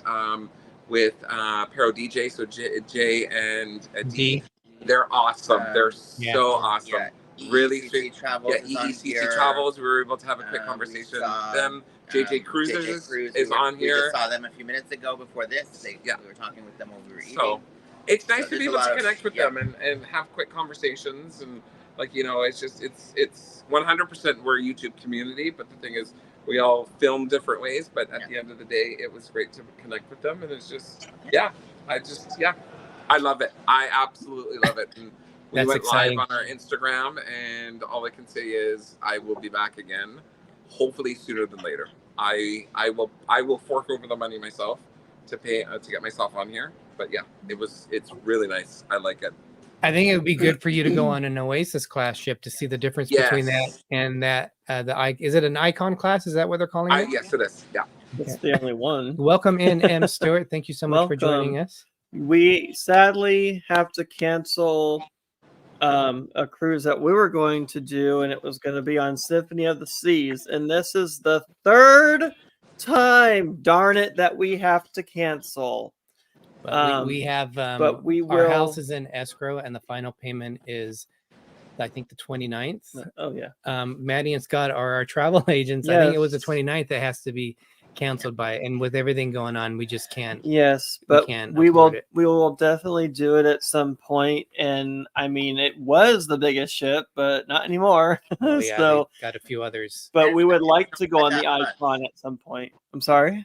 S3: with Pero DJ, so Jay and D, they're awesome. They're so awesome.
S4: Yeah.
S3: Really
S4: EECC Travels is on
S3: EECC
S4: here.
S3: Travels. We were able to have a quick conversation with them. JJ Cruises is on here.
S4: We just saw them a few minutes ago before this. We were talking with them while we were eating.
S3: So it's nice to be able to connect with them and have quick conversations and it's just it's 100% we're a YouTube community, but the thing is we all film different ways, but at the end of the day it was great to connect with them, and it's just I love it. I absolutely love it. And we went live on our Instagram, and all I can say is I will be back again, hopefully sooner than later. I will fork over the money myself to pay to get myself on here. But yeah, it's really nice. I like it.
S2: I think it would be good for you to go on an Oasis class ship to see the difference between that and that. Is it an Icon class? Is that what they're calling it?
S3: Yes, it is. Yeah,
S1: it's the only one.
S2: Welcome in, M. Stewart. Thank you so much for joining us.
S1: We sadly have to cancel a cruise that we were going to do, and it was going to be on Symphony of the Seas, and this is the third time, darn it, that we have to cancel.
S2: But we have,
S1: but we will.
S2: Our house is in escrow, and the final payment is, I think, the 29th.
S1: Oh yeah.
S2: Matty and Scott are our travel agents.
S1: Yes.
S2: I think it was the 29th that has to be canceled by, and with everything going on, we just can't.
S1: Yes, but we will definitely do it at some point. And I mean, it was the biggest ship, but not anymore.
S2: Oh, yeah,
S1: so
S2: got a few others.
S1: But we would like to go on the Icon at some point. I'm sorry.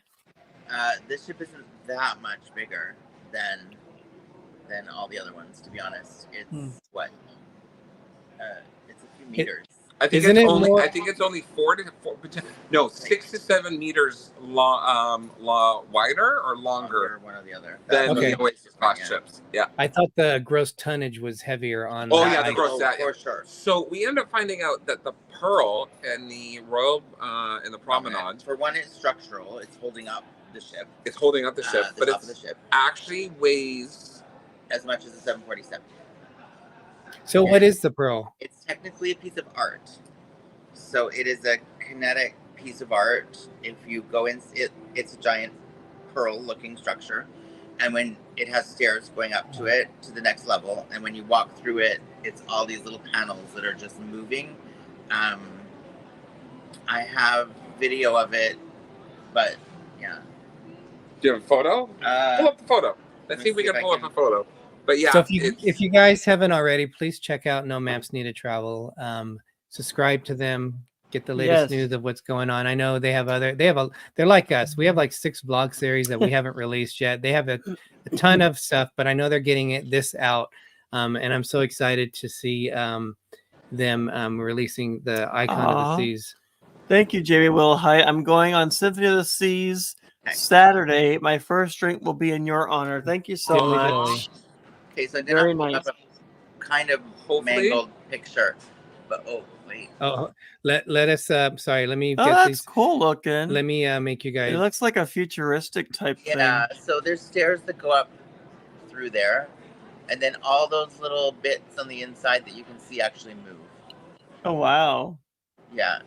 S4: This ship isn't that much bigger than all the other ones, to be honest. It's what? It's a few meters.
S3: I think it's only 6 to 7 meters long, wider or longer
S4: one or the other
S3: than the Oasis class ships. Yeah.
S2: I thought the gross tonnage was heavier on.
S3: The gross
S4: for sure.
S3: So we end up finding out that the Pearl and the Royal and the Promenade.
S4: For one, it's structural. It's holding up the ship.
S3: It's holding up the ship, but it actually weighs
S4: as much as a 747.
S2: So what is the Pearl?
S4: It's technically a piece of art. So it is a kinetic piece of art. If you go in, it's a giant pearl-looking structure, and when it has stairs going up to it to the next level, and when you walk through it, it's all these little panels that are just moving. I have video of it, but yeah.
S3: Do you have a photo? Pull up the photo. Let's see if we can pull up a photo. But yeah,
S2: so if you guys haven't already, please check out No Maps Needed Travel. Subscribe to them. get the latest
S1: Yes.
S2: news of what's going on. I know they're like us. We have like 6 blog series that we haven't released yet. They have a ton of stuff, but I know they're getting this out. And I'm so excited to see them releasing the Icon of the
S1: Aw.
S2: Seas.
S1: Thank you, Jamie Will. Hi, I'm going on Symphony of the Seas Saturday. My first drink will be in your honor. Thank you so
S2: Dilly
S1: much.
S2: dilly.
S4: Okay, so I did
S1: Very
S4: not put
S1: nice.
S4: up a kind of
S3: Hopefully.
S4: mangled picture, but wait.
S2: Oh, let us sorry, let me
S1: Oh,
S2: get
S1: that's
S2: these.
S1: cool looking.
S2: Let me make you
S1: It
S2: guys.
S1: looks like a futuristic type
S4: Yeah,
S1: thing.
S4: so there's stairs that go up through there, and then all those little bits on the inside that you can see actually move.
S1: Oh, wow.
S4: Yeah.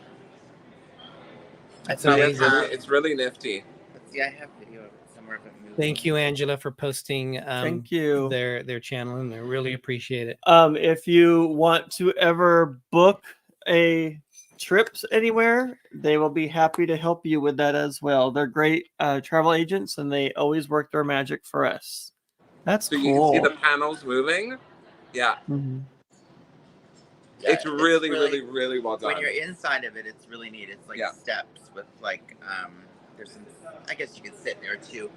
S2: That's
S3: So yeah,
S2: amazing.
S3: it's really nifty.
S4: Let's see, I have video of it somewhere if it moves.
S2: Thank you, Angela, for posting
S1: Thank you.
S2: their channel, and I really appreciate it.
S1: If you want to ever book a trips anywhere, they will be happy to help you with that as well. They're great travel agents, and they always work their magic for us. That's
S3: So
S1: cool.
S3: you can see the panels moving. Yeah,
S1: Mhm.
S4: Yeah,
S3: it's really, really well done.
S4: When you're inside of it, it's really neat. It's like
S3: Yeah.
S4: steps with like there's some. I guess you could sit there too.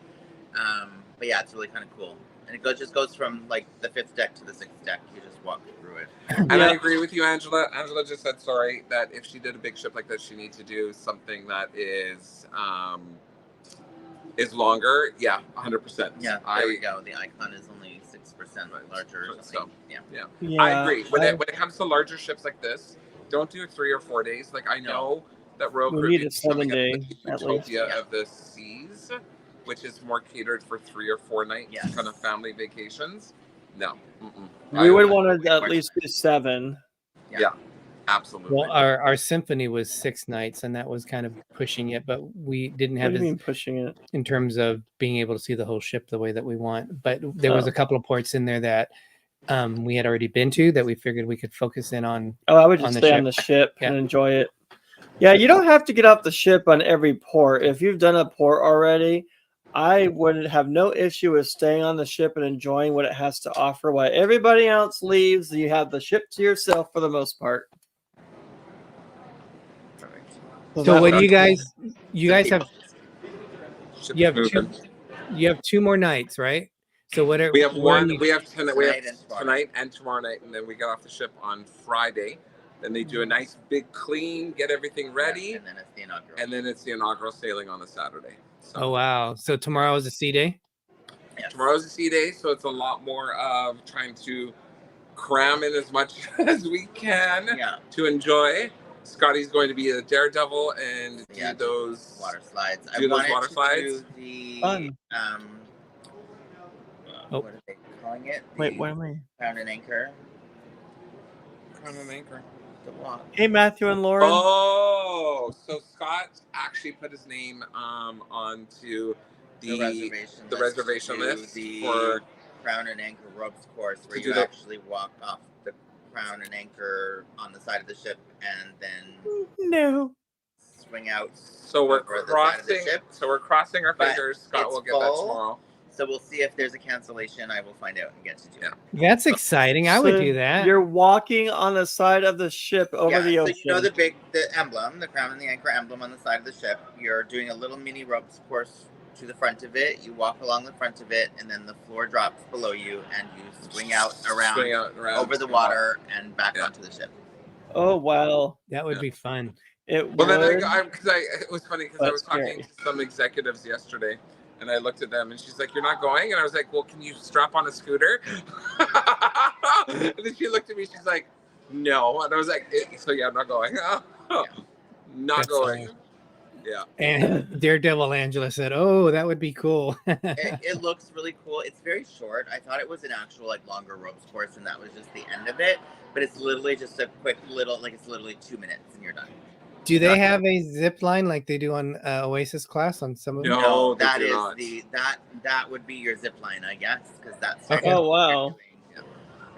S4: But yeah, it's really kind of cool. And it just goes from like the 5th deck to the 6th deck. You just walk through it.
S3: And
S1: Yeah.
S3: I agree with you, Angela. Angela just said, sorry, that if she did a big ship like this, she needs to do something that is longer. Yeah, 100%.
S4: Yeah, there we go. The Icon is only 6% larger or something.
S3: So,
S4: yeah.
S1: Yeah,
S3: I agree. When it comes to larger ships like this, don't do 3 or 4 days. Like I know that Royal
S1: We
S3: Caribbean
S1: need a
S3: is coming up
S1: 7-day,
S3: with the
S1: at least.
S3: Utopia
S4: Yeah.
S3: of the Seas, which is more catered for 3 or 4 nights
S4: Yes.
S3: kind of family vacations. No,
S1: We would want to at least do 7.
S3: Yeah, absolutely.
S2: Well, our symphony was 6 nights, and that was kind of pushing it, but we didn't
S1: What
S2: have
S1: do you
S2: as
S1: mean pushing it?
S2: in terms of being able to see the whole ship the way that we want. But there was
S1: Oh.
S2: a couple of ports in there that we had already been to that we figured we could focus in on.
S1: Oh, I would
S2: On
S1: just
S2: the
S1: stay
S2: ship.
S1: on the ship and
S2: Yeah.
S1: enjoy it. Yeah, you don't have to get off the ship on every port. If you've done a port already, I would have no issue with staying on the ship and enjoying what it has to offer while everybody else leaves. You have the ship to yourself for the most part.
S4: Perfect.
S2: So
S1: that
S2: what do
S1: would
S2: you
S1: be
S2: guys? You guys have
S3: Ship's
S2: you have
S3: moving.
S2: you have 2 more nights, right? So what are
S3: We have
S2: where are
S3: one.
S2: you-
S3: We have tonight. We have
S4: Tonight and tomorrow.
S3: tonight and tomorrow night, and then we get off the ship on Friday. Then they do a nice big clean, get everything ready,
S4: And then it's the inaugural.
S3: and then it's the inaugural sailing on the Saturday. So
S2: Oh wow! So tomorrow is a sea day.
S4: Yes.
S3: tomorrow's a sea day, so it's a lot more of trying to cram in as much as we can
S4: Yeah.
S3: to enjoy. Scotty's going to be a daredevil and do
S4: Yeah,
S3: those
S4: Water slides.
S3: Do
S4: I
S3: those
S4: wanted
S3: water
S4: to
S3: slides?
S4: do the
S1: Fun.
S2: Oh.
S4: What are they calling it?
S1: Wait,
S4: The
S1: what am I?
S4: Crown and Anchor.
S3: Crown and Anchor.
S4: The walk.
S1: Hey, Matthew and Lauren.
S3: Oh, so Scott actually put his name onto
S4: The reservation
S3: the
S4: list
S3: reservation
S4: to do
S3: list
S4: the
S3: for
S4: Crown and Anchor ropes course, where
S3: to
S4: you
S3: do the-
S4: actually walk off the Crown and Anchor on the side of the ship and then
S1: No.
S4: swing out.
S3: So we're
S4: over the side of the
S3: crossing.
S4: ship.
S3: So we're crossing our
S4: But
S3: fingers. Scott
S4: it's
S3: will get that
S4: full.
S3: tomorrow.
S4: So we'll see if there's a cancellation. I will find out and get to do it.
S2: That's exciting. I would
S1: So
S2: do that.
S1: You're walking on the side of the ship over the
S4: so
S1: ocean.
S4: you know the emblem, the Crown and the Anchor emblem on the side of the ship. You're doing a little mini ropes course to the front of it. You walk along the front of it, and then the floor drops below you, and you swing out around over the water and back onto the ship.
S1: Oh, wow.
S2: That would be fun.
S1: It
S3: Well, then
S1: would.
S3: it was funny because I was
S1: That's
S3: talking to some executives yesterday, and I looked at them, and she's like, "You're not going?" And I was like, "Well, can you strap on a scooter?" And then she looked at me, she's like, "No," and I was like, "So yeah, I'm not going." Not
S2: That's
S3: going.
S2: funny.
S3: Yeah.
S2: And Daredevil Angela said, "Oh, that would be cool."
S4: It looks really cool. It's very short. I thought it was an actual like longer ropes course, and that was just the end of it. But it's literally just a quick little, like it's literally 2 minutes, and you're done.
S2: Do they have a zip line like they do on Oasis class on some of them?
S3: No, they
S4: that
S3: do
S4: is
S3: not.
S4: that would be your zip line, I guess, because that's
S2: Okay.
S1: Oh, wow.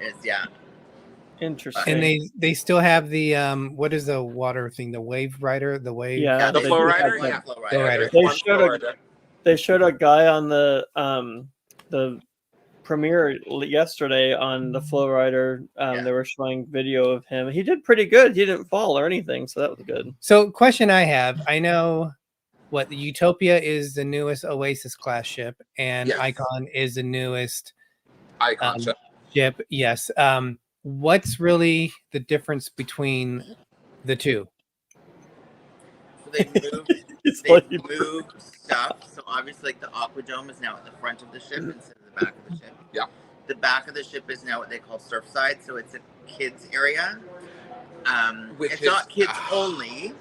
S4: It's
S1: Interesting.
S2: And they still have the what is the water thing? The wave rider, the wave.
S1: Yeah,
S3: The
S1: they
S3: flow
S1: do have
S3: rider,
S1: that.
S3: yeah.
S4: Flow
S2: Flow rider.
S3: There's
S1: They
S3: one
S1: showed
S3: flow
S1: a-
S3: rider.
S1: They showed a guy on the premiere yesterday on the Flow Rider.
S4: Yeah.
S1: They were showing video of him. He did pretty good. He didn't fall or anything, so that was good.
S2: So, question I have: I know what the Utopia is the newest Oasis class ship, and
S3: Yes.
S2: Icon is the newest
S3: Icon ship.
S2: ship. Yes. What's really the difference between the two?
S4: So they moved.
S1: It's
S4: They
S1: like-
S4: moved stuff. So obviously, like the Aquadome is now at the front of the ship instead of the back of the ship.
S3: Yeah.
S4: The back of the ship is now what they call Surfside, so it's a kids area.
S3: Which
S4: it's
S3: is-
S4: not kids only.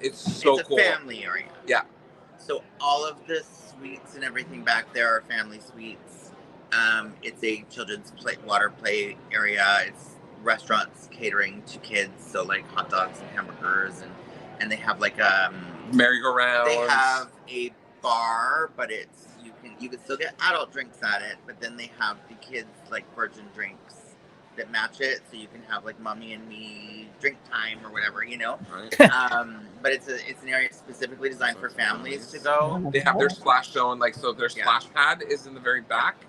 S3: It's so
S4: it's a
S3: cool.
S4: family area.
S3: Yeah.
S4: So all of the suites and everything back there are family suites. It's a children's water play area. It's restaurants catering to kids, so like hot dogs and hamburgers, and they have like
S3: Merry-go-rounds.
S4: they have a bar, but it's you can still get adult drinks at it, but then they have the kids like virgin drinks that match it, so you can have like mommy and me drink time or whatever, you know.
S3: Right.
S4: But it's an area specifically designed for families to go.
S3: They have their splash zone, like so. Their
S4: Yeah.
S3: splash pad is in the very back.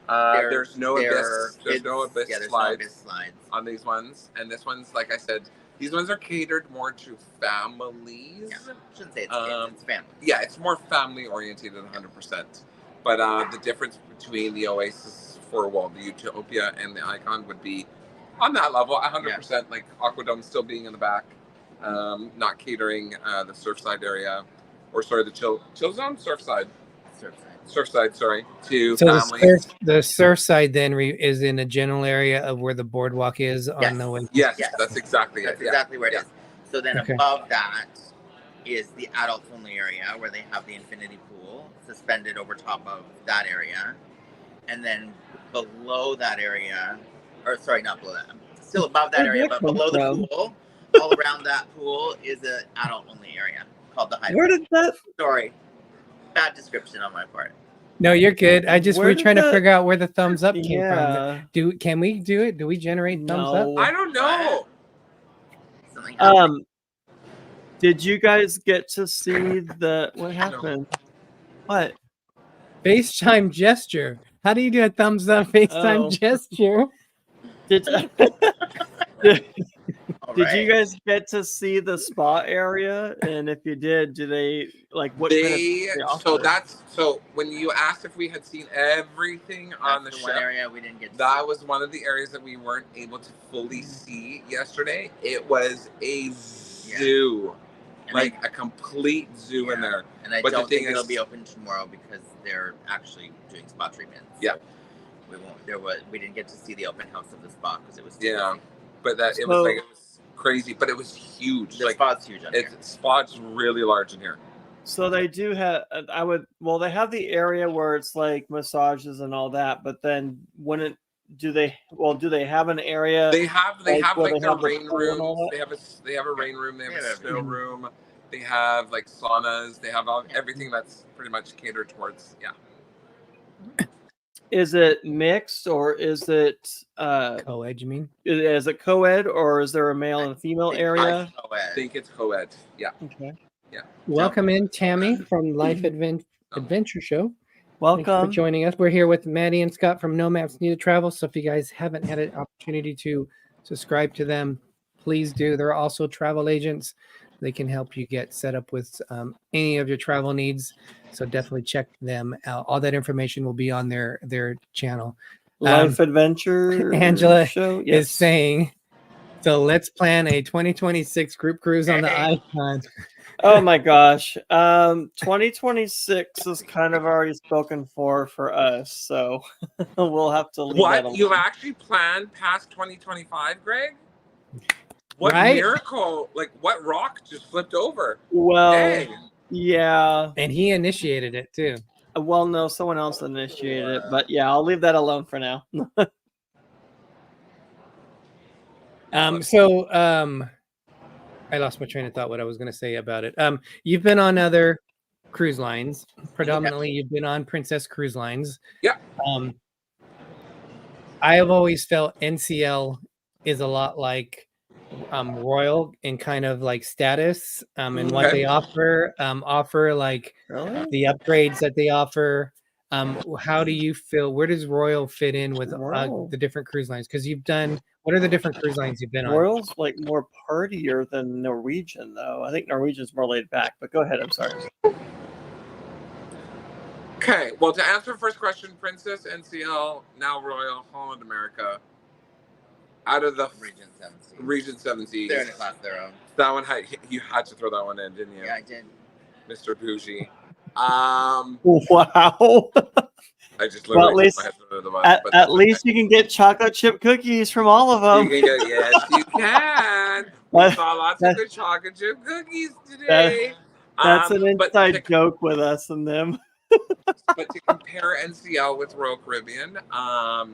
S3: There's no abyss. There's
S4: kids-
S3: no abyss
S4: yeah, there's
S3: slides
S4: no abyss slides.
S3: on these ones, and this one's like I said, these ones are catered more to families.
S4: Yeah, shouldn't say it's
S3: Um,
S4: kids, it's family.
S3: Yeah, it's more family oriented 100%. But the difference between the Oasis the Utopia and the Icon would be on that level 100%. Like Aquadome still being in the back, not catering the Surfside area, or sorry, the chill zone, Surfside, sorry, to
S2: So
S3: families.
S2: the surf side then is in a general area of where the boardwalk is on the way.
S3: Yes,
S4: Yes.
S3: that's exactly
S4: That's
S3: it.
S4: exactly where it
S3: Yeah.
S4: is. So then
S2: Okay.
S4: above that is the adults only area where they have the infinity pool suspended over top of that area. And then below that area, or sorry, not below that, still above that area, but below the pool, all around that pool is an adult only area called the Hideaway.
S1: Where did that?
S4: Sorry, bad description on my part.
S2: No, you're good.
S1: Where
S2: We're
S1: did
S2: trying to
S1: that-
S2: figure out where the thumbs up came from.
S1: Yeah.
S2: Can we do it? Do we generate thumbs up?
S1: No.
S3: I don't know.
S4: Something happened.
S1: Did you guys get to see what happened? What?
S2: FaceTime gesture. How do you do a thumbs up FaceTime
S1: Oh.
S2: gesture?
S1: Did
S4: All
S1: Did
S4: right.
S1: you guys get to see the spa area? And if you did, do they like what? kind of
S3: They
S1: offer?
S3: so when you asked if we had seen everything on the
S4: That's
S3: ship,
S4: one area we didn't get to
S3: that
S4: see.
S3: was one of the areas that we weren't able to fully see yesterday. It was a zoo,
S4: And
S3: like a complete zoo in
S4: Yeah.
S3: there.
S4: And I
S3: But the
S4: don't
S3: thing
S4: think it'll
S3: is-
S4: be open tomorrow because they're actually doing spa treatments.
S3: Yeah.
S4: We won't. We didn't get to see the open house of the spa because it was too
S3: Yeah.
S4: busy.
S3: But that it was crazy, but it was huge.
S4: The
S3: Like
S4: spa's huge on here.
S3: it's spot's really large in here.
S1: So they do have. They have the area where it's like massages and all that. But then do they have an area?
S3: They have
S1: Like, where
S3: like
S1: they
S3: their
S1: have the
S3: rain
S1: pool and all
S3: rooms.
S1: that?
S3: They have a rain room. They have
S4: They
S3: a
S4: have
S3: snow
S4: everything.
S3: room. They have like saunas. They have everything that's pretty much catered towards. Yeah.
S1: Is it mixed or is it
S2: Co-ed, you mean?
S1: is it co-ed or is there a male and female area?
S3: I think it's co-ed. Yeah.
S1: Okay.
S2: Welcome in, Tammy from Life Adventure Show. Thanks for
S1: Welcome.
S2: joining us. We're here with Matty and Scott from NoMapsNeededTravel. So if you guys haven't had an opportunity to subscribe to them, please do. They're also travel agents. They can help you get set up with any of your travel needs. So definitely check them out. All that information will be on their channel.
S1: Life Adventure
S2: Angela
S1: show
S2: Is saying, so let's plan a 2026 group cruise on the
S4: Hey.
S2: Icon.
S1: Oh my gosh. 2026 is kind of already spoken for us, so we'll have to leave that
S3: What? You've
S1: alone.
S3: actually planned past 2025, Greg? What
S2: Right?
S3: miracle? Like what rock just flipped over?
S1: Well,
S3: Dang.
S1: yeah.
S2: And he initiated it too.
S1: Well, no, someone else initiated it, but yeah, I'll leave that alone for now.
S2: I lost my train of thought what I was going to say about it. You've been on other cruise lines. Predominantly, you've been on Princess Cruise Lines.
S3: Yeah.
S2: I have always felt NCL is a lot like Royal in kind of like status and what
S3: Okay.
S2: they offer like
S1: Really?
S2: the upgrades that they offer. How do you feel? Where does Royal fit in with
S1: Royal.
S2: the different cruise lines? Because you've done, what are the different cruise lines you've been on?
S1: Royal's like more partier than Norwegian, though. I think Norwegian's more laid back. But go ahead. I'm sorry.
S3: Okay, well, to answer the first question, Princess, NCL, now Royal, Holland America, out of the Region 7 Seas.
S4: They're in a class of their own.
S3: That one, you had to throw that one in, didn't you?
S4: Yeah, I did.
S3: Mr. Bougie.
S1: Wow.
S3: I just
S1: Well,
S3: literally
S1: at least,
S3: my head under the bus. But
S1: at least you can get chocolate chip cookies from all of them.
S3: You can get, yes, you can. We saw lots of good chocolate chip cookies today.
S1: That's an
S3: but
S1: inside joke with us and them.
S3: But to compare NCL with Royal Caribbean, I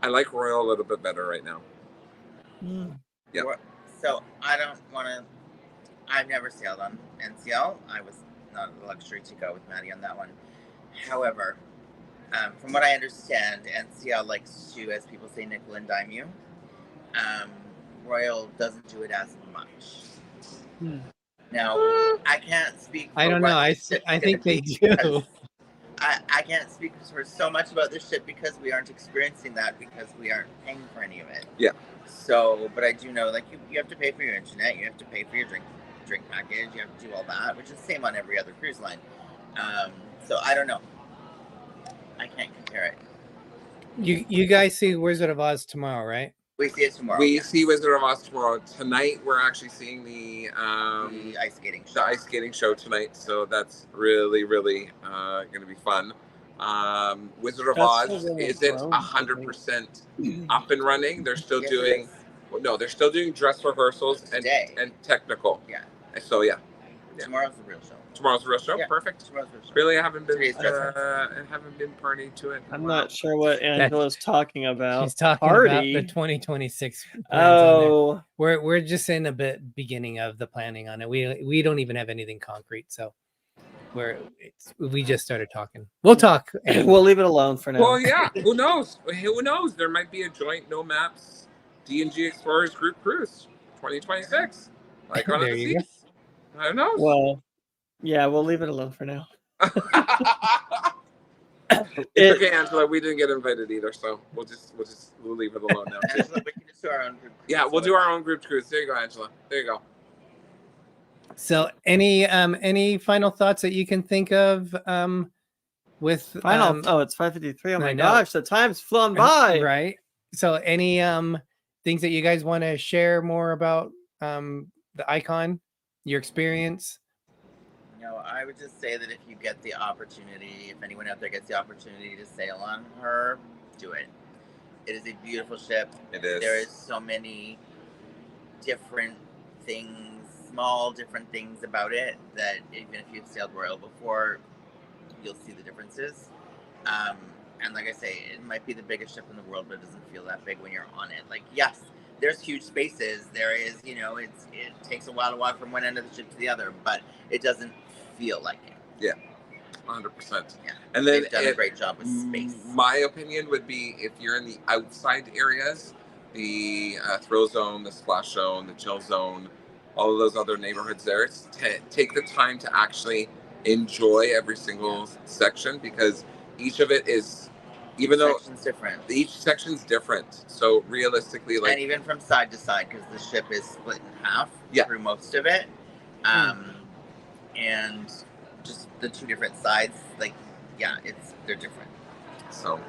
S3: like Royal a little bit better right now. Yeah.
S4: So I don't want to. I've never sailed on NCL. I was not the luxury to go with Matty on that one. However, from what I understand, NCL likes to, as people say, nickel and dime you. Royal doesn't do it as much. Now, I can't speak.
S2: I don't know. I think they do.
S4: I can't speak for so much about this ship because we aren't experiencing that because we aren't paying for any of it.
S3: Yeah.
S4: So, but I do know, like, you have to pay for your internet, you have to pay for your drink package, you have to do all that, which is the same on every other cruise line. So I don't know. I can't compare it.
S2: You guys see Wizard of Oz tomorrow, right?
S4: We see it tomorrow.
S3: We see Wizard of Oz tomorrow. Tonight, we're actually seeing the
S4: ice skating show.
S3: The ice skating show tonight. So that's really, really going to be fun. Wizard of Oz isn't 100% up and running. They're still doing. Well, no, they're still doing dress rehearsals and technical.
S4: Yeah.
S3: So yeah.
S4: Tomorrow's the real show.
S3: Tomorrow's the real show.
S4: Yeah.
S3: Perfect.
S4: Tomorrow's the real show.
S3: Really, I haven't been party to it.
S1: I'm not sure what Angela's talking about.
S2: She's talking about the 2026 plans on there. We're just in a bit beginning of the planning on it. We don't even have anything concrete, so we just started talking. We'll talk.
S1: We'll leave it alone for now.
S3: Well, yeah. Who knows? Who knows? There might be a joint No Maps D&G Explorers group cruise 2026. Like on the seas. I don't know.
S1: Well, yeah, we'll leave it alone for now.
S3: It's okay, Angela. We didn't get invited either, so we'll leave it alone now.
S4: Angela, we can just do our own group cruise.
S3: Yeah, we'll do our own group cruise. There you go, Angela. There you go.
S2: So, any final thoughts that you can think of with
S1: final? It's 5:53. Oh my gosh, the time's flown by.
S2: Right. So, any things that you guys want to share more about the Icon, your experience?
S4: No, I would just say that if you get the opportunity, if anyone out there gets the opportunity to sail on her, do it. It is a beautiful ship.
S3: It is.
S4: There is so many different things, small different things about it that even if you've sailed Royal before, you'll see the differences. And like I say, it might be the biggest ship in the world, but it doesn't feel that big when you're on it. Like, yes, there's huge spaces. There is, it takes a while to walk from one end of the ship to the other, but it doesn't feel like it.
S3: Yeah, 100%.
S4: Yeah,
S3: and then
S4: they've done a great job with space.
S3: My opinion would be if you're in the outside areas, the thrill zone, the splash zone, the chill zone, all of those other neighborhoods there, take the time to actually enjoy every single section because each of it is, even though each section's different. So realistically, like, and
S4: even from side to side, because the ship is split in half through most of it, and just the two different sides, like, they're different.
S3: So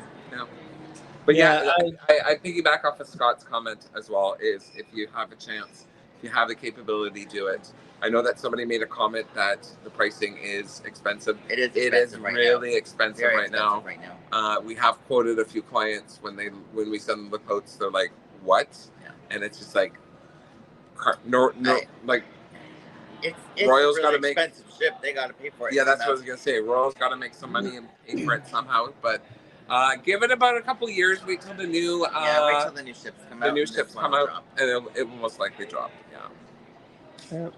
S3: but I piggyback off of Scott's comment as well. Is if you have a chance, if you have the capability, do it. I know that somebody made a comment that the pricing is expensive. It is really expensive right now. We have quoted a few clients when we send them the quotes, they're like, "What?" Yeah. And it's just like,
S4: it's
S3: Royal's
S4: really
S3: got to make
S4: expensive ship. They got to pay for it.
S3: Yeah, that's what I was gonna say. Royal's got to make some money and pay for it somehow. But give it about a couple years. Wait till the new
S4: wait till the new ships come out.
S3: The new ships come out, and it will most likely drop. Yeah.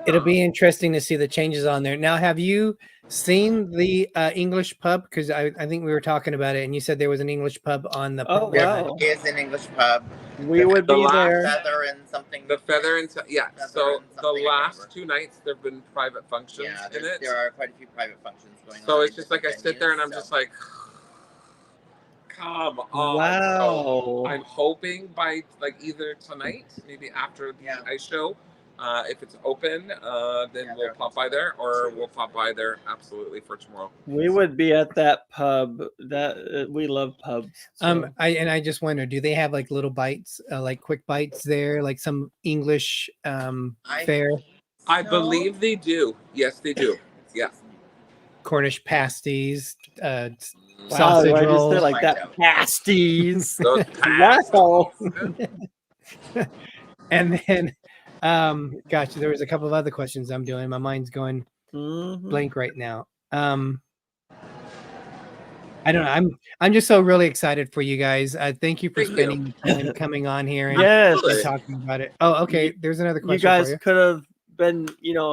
S2: It'll be interesting to see the changes on there. Now, have you seen the English pub? Because I think we were talking about it, and you said there was an English pub on the.
S1: Oh, wow.
S4: There is an English pub.
S1: We would
S3: The
S1: be
S3: last
S1: there.
S4: Feather and something.
S3: The feather and yeah.
S4: Feather
S3: So
S4: and
S3: the
S4: something or
S3: last
S4: whatever.
S3: 2 nights there've been private functions
S4: Yeah,
S3: in it.
S4: there are quite a few private functions going on.
S3: So it's
S4: in
S3: just like I
S4: different
S3: sit there and I'm
S4: venues,
S3: just
S4: so-
S3: like, come on.
S1: Wow.
S3: So I'm hoping by like either tonight, maybe after the
S4: Yeah.
S3: ice show, if it's open, then
S4: Yeah,
S3: we'll
S4: they're
S3: pop by there, or we'll pop by there absolutely for tomorrow.
S1: We would be at that pub. That we love pubs. So.
S2: I just wonder, do they have like little bites, like quick bites there, like some English fare,
S3: I
S4: So-
S3: believe they do. Yes, they do. Yeah.
S2: Cornish pasties,
S1: Wow,
S2: sausage
S1: I just
S2: rolls.
S1: did like
S4: Find
S1: that.
S4: out.
S1: Pasties.
S3: Those
S1: Wow.
S2: And then, gosh, there was a couple of other questions I'm doing. My mind's going
S1: Mhm.
S2: blank right now. I don't know. I'm just so really excited for you guys. Thank you for
S3: Thank you.
S2: spending the time coming on here and,
S1: Yes.
S2: and talking about it. Oh, okay. There's another question
S1: You guys
S2: for you.
S1: could have been,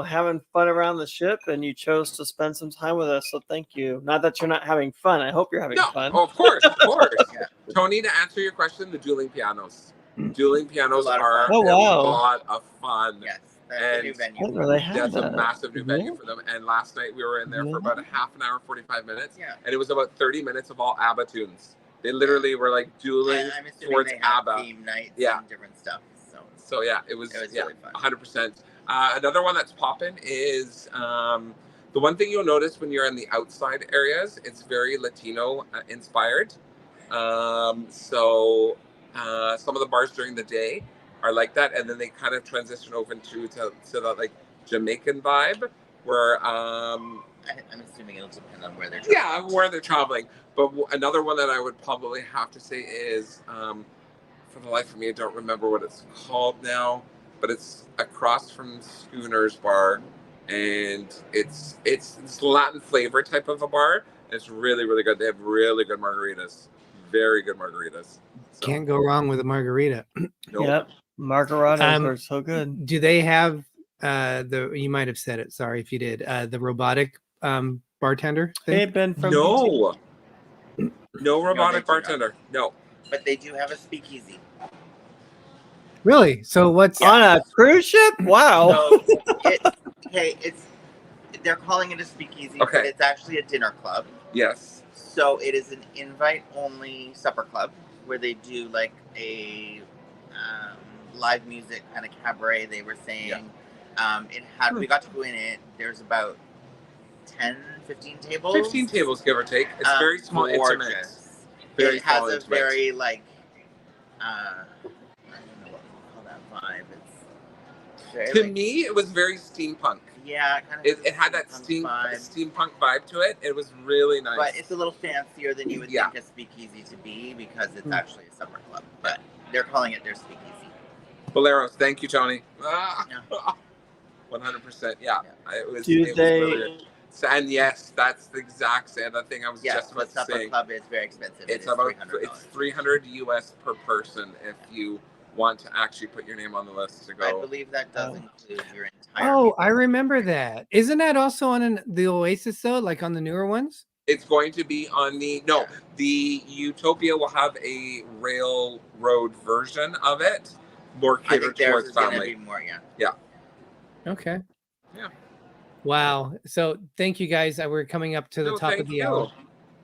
S1: having fun around the ship, and you chose to spend some time with us. So thank you. Not that you're not having fun. I hope you're having
S3: No,
S1: fun.
S3: of course, of course.
S4: Yeah.
S3: Tony, to answer your question, the dueling pianos. Dueling pianos
S4: A lot of
S3: are
S4: fun.
S1: Oh, wow.
S3: a lot of fun.
S4: Yes, that's a new
S3: And-
S1: I
S4: venue.
S1: didn't know they had
S3: That's a
S1: that.
S3: massive new venue for them. And last night we were in there for about a half an hour, 45 minutes.
S4: Yeah.
S3: And it was about 30 minutes of all ABBA tunes. They literally were like dueling
S4: I'm assuming
S3: towards
S4: they have
S3: ABBA.
S4: theme nights
S3: Yeah.
S4: and different stuff. So
S3: So yeah, it was
S4: really fun.
S3: 100%. Another one that's popping is the one thing you'll notice when you're in the outside areas, it's very Latino inspired. So some of the bars during the day are like that, and then they kind of transition over to the like Jamaican vibe, where
S4: I'm assuming it'll depend on where they're
S3: where they're traveling. But another one that I would probably have to say is, for the life of me, I don't remember what it's called now, but it's across from Schooner's Bar, and it's Latin flavor type of a bar. It's really, really good. They have really good margaritas, very good margaritas. So,
S2: Can't go wrong with a margarita.
S3: nope.
S1: Yep. Margaritas
S2: Um,
S1: are so good.
S2: Do they have you might have said it, sorry if you did, the robotic bartender thing?
S1: They've been from
S3: No robotic
S4: they do not.
S3: bartender. No.
S4: But they do have a speakeasy.
S2: Really? So what's
S1: on a cruise ship. Wow.
S4: So they're calling it a speakeasy,
S3: Okay.
S4: but it's actually a dinner club.
S3: Yes.
S4: So it is an invite-only supper club where they do like a live music kind of cabaret. They were saying we got to go in it. There's about 10, 15 tables.
S3: 15 tables, give or take. It's very small, intimate.
S4: Gorgeous.
S3: Very
S4: it has
S3: small,
S4: a
S3: intimate.
S4: very like I don't know what we call that vibe. It's very,
S3: To
S4: like,
S3: me, it was very steampunk.
S4: yeah, kind of.
S3: It had that steampunk vibe to it. It was really nice.
S4: But it's a little fancier than you would
S3: Yeah.
S4: think a speakeasy to be because it's actually a supper club. But they're calling it their speakeasy.
S3: Boleros, thank you, Tony.
S4: Yeah.
S3: 100%. Yeah. It was.
S1: Do
S3: it
S1: they?
S3: Was really good. And yes, that's the exact same thing I was
S4: Yes,
S3: just
S4: but
S3: about to
S4: supper
S3: say.
S4: club is very expensive.
S3: It's
S4: it is
S3: about
S4: $300.
S3: it's $300 US per person if you want to actually put your name on the list to
S4: I
S3: go.
S4: believe that does include your entire.
S2: Oh, I remember that. Isn't that also on the Oasis though, like on the newer ones?
S3: It's going to be on the Utopia will have a railroad version of it, more
S4: I think
S3: catered
S4: theirs
S3: towards
S4: is going to
S3: family.
S4: be more,
S2: Okay.
S3: Yeah.
S2: Wow. So thank you guys. We're coming up to the
S3: No,
S2: top of
S3: thank
S2: the
S3: you.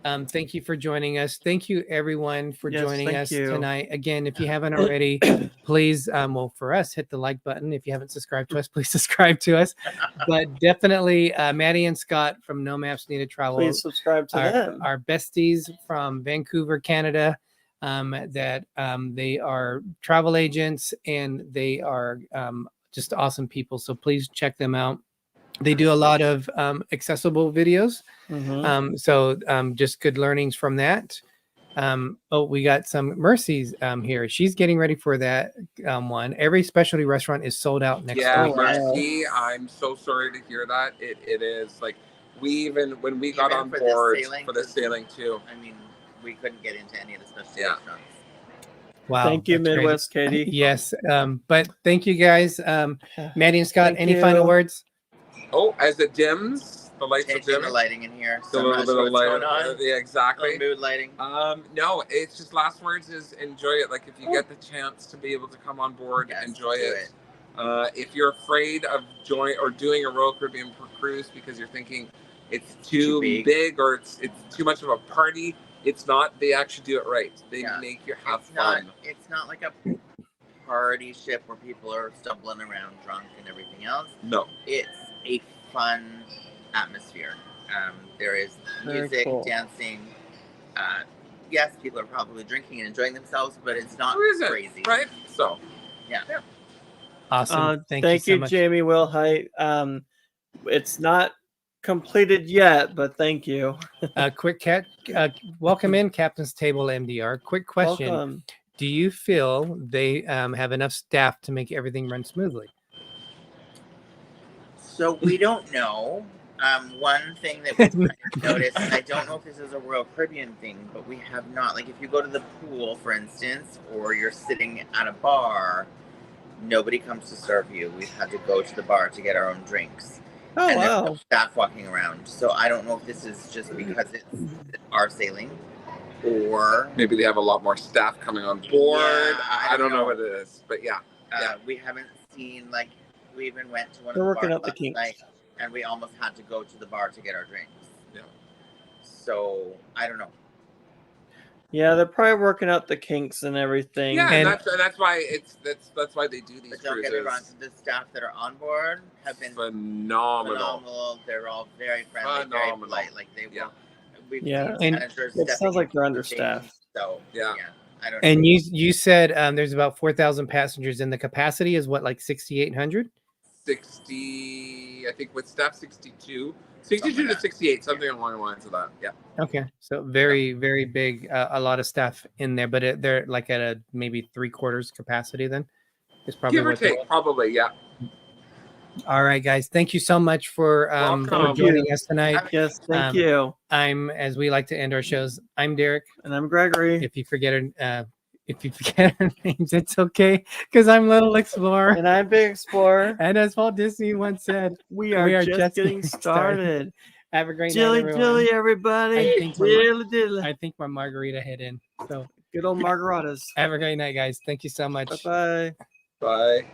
S2: hour. Thank you for joining us. Thank you everyone for
S1: Yes,
S2: joining
S1: thank
S2: us
S1: you.
S2: tonight. Again, if you haven't already, please, for us, hit the like button. If you haven't subscribed to us, please subscribe to us. But definitely, Matty and Scott from No Maps Needed Travel,
S1: Please subscribe to them.
S2: our besties from Vancouver, Canada. That they are travel agents and they are just awesome people. So please check them out. They do a lot of accessible videos.
S1: Mhm.
S2: Just good learnings from that. We got some Mercy's here. She's getting ready for that one. Every specialty restaurant is sold out next
S3: Yeah,
S2: week.
S3: Mercy, I'm so sorry to hear that. It is like when we got
S4: Even
S3: on
S4: for the
S3: board
S4: sailing,
S3: for the
S4: 'cause-
S3: sailing too.
S4: I mean, we couldn't get into any of the specialty
S3: Yeah.
S4: restaurants.
S2: Wow.
S1: Thank you,
S2: that's crazy.
S1: Midwest Katie.
S2: Yes. But thank you guys. Maddie and Scott,
S1: Thank
S2: any final
S1: you.
S2: words?
S3: Oh, as it dims, the lights are
S4: Changing the
S3: dimming.
S4: lighting in here.
S3: A
S4: So I'm
S3: little
S4: not
S3: bit
S4: sure
S3: of
S4: what's
S3: light.
S4: going on.
S3: Yeah, exactly.
S4: Mood lighting.
S3: No, it's just last words is enjoy it. Like if you get the chance to be able to come on board,
S4: Yes,
S3: enjoy
S4: do
S3: it. If you're afraid of doing a Royal Caribbean cruise because you're thinking it's too big or it's too much of a party, it's not. They actually do it right. They make you have fun.
S4: It's not like a party ship where people are stumbling around drunk and everything else.
S3: No.
S4: It's a fun atmosphere. There is
S1: Very
S4: music,
S1: cool.
S4: dancing. Yes, people are probably drinking and enjoying themselves, but it's not
S3: Who is it?
S4: crazy.
S3: Right? So.
S4: Yeah.
S2: Awesome.
S1: Thank
S2: you so
S1: you,
S2: much.
S1: Jamie Wilhite. It's not completed yet, but thank you.
S2: Quick welcome in Captain's Table MDR. Quick question.
S1: Welcome.
S2: Do you feel they have enough staff to make everything run smoothly?
S4: So we don't know. One thing that we've kind of noticed, and I don't know if this is a Royal Caribbean thing, but we have not, like if you go to the pool, for instance, or you're sitting at a bar, nobody comes to serve you. We've had to go to the bar to get our own drinks.
S1: Oh,
S4: and there's
S1: wow.
S4: no staff walking around. So I don't know if this is just because it's our sailing, or
S3: maybe they have a lot more staff coming on board.
S4: Yeah,
S3: I don't know what it is, but yeah.
S4: We haven't seen, like, we even went to one
S1: They're
S4: of the
S1: working
S4: bars
S1: out the
S4: last
S1: kinks.
S4: night, and we almost had to go to the bar to get our drinks.
S3: Yeah.
S4: So I don't know.
S1: Yeah, they're probably working out the kinks and everything.
S3: Yeah,
S2: And-
S3: and that's why that's why they do these
S4: But don't get me wrong,
S3: cruises.
S4: the staff that are on board have been
S3: Phenomenal.
S4: They're all very friendly, very polite. Like they will. We've
S1: Yeah.
S4: seen
S2: And
S4: managers
S1: it
S4: stepping
S1: sounds like
S4: into
S1: they're
S4: the
S1: understaffed.
S4: thing, So
S3: Yeah.
S4: I don't know.
S2: And you said there's about 4,000 passengers, and the capacity is what, like 6,800?
S3: 60, I think with staff 62
S4: Something
S3: to
S4: like that.
S3: 68, something along the lines of that. Yeah.
S2: Okay, so very very big, a lot of staff in there, but they're like at a maybe 3/4 capacity. Then is probably
S3: Give or
S2: what they're-
S3: take, probably, yeah.
S2: All right, guys, thank you so much for
S3: Welcome.
S2: joining us tonight.
S1: Yes, thank
S2: Um,
S1: you.
S2: I'm, as we like to end our shows, I'm Derek.
S1: And I'm Gregory.
S2: If you forget our names, it's okay, because I'm Little Explorer.
S1: And I'm Big Explorer.
S2: And as Walt Disney once said,
S1: We are just getting started.
S2: Have a great
S1: Dilly
S2: night, everyone.
S1: dilly, everybody.
S2: I think we're-
S1: Dilly dilly.
S2: I think my margarita hit in. So
S1: Good old margaritas.
S2: have a great night, guys. Thank you so much.
S1: Bye-bye.
S3: Bye.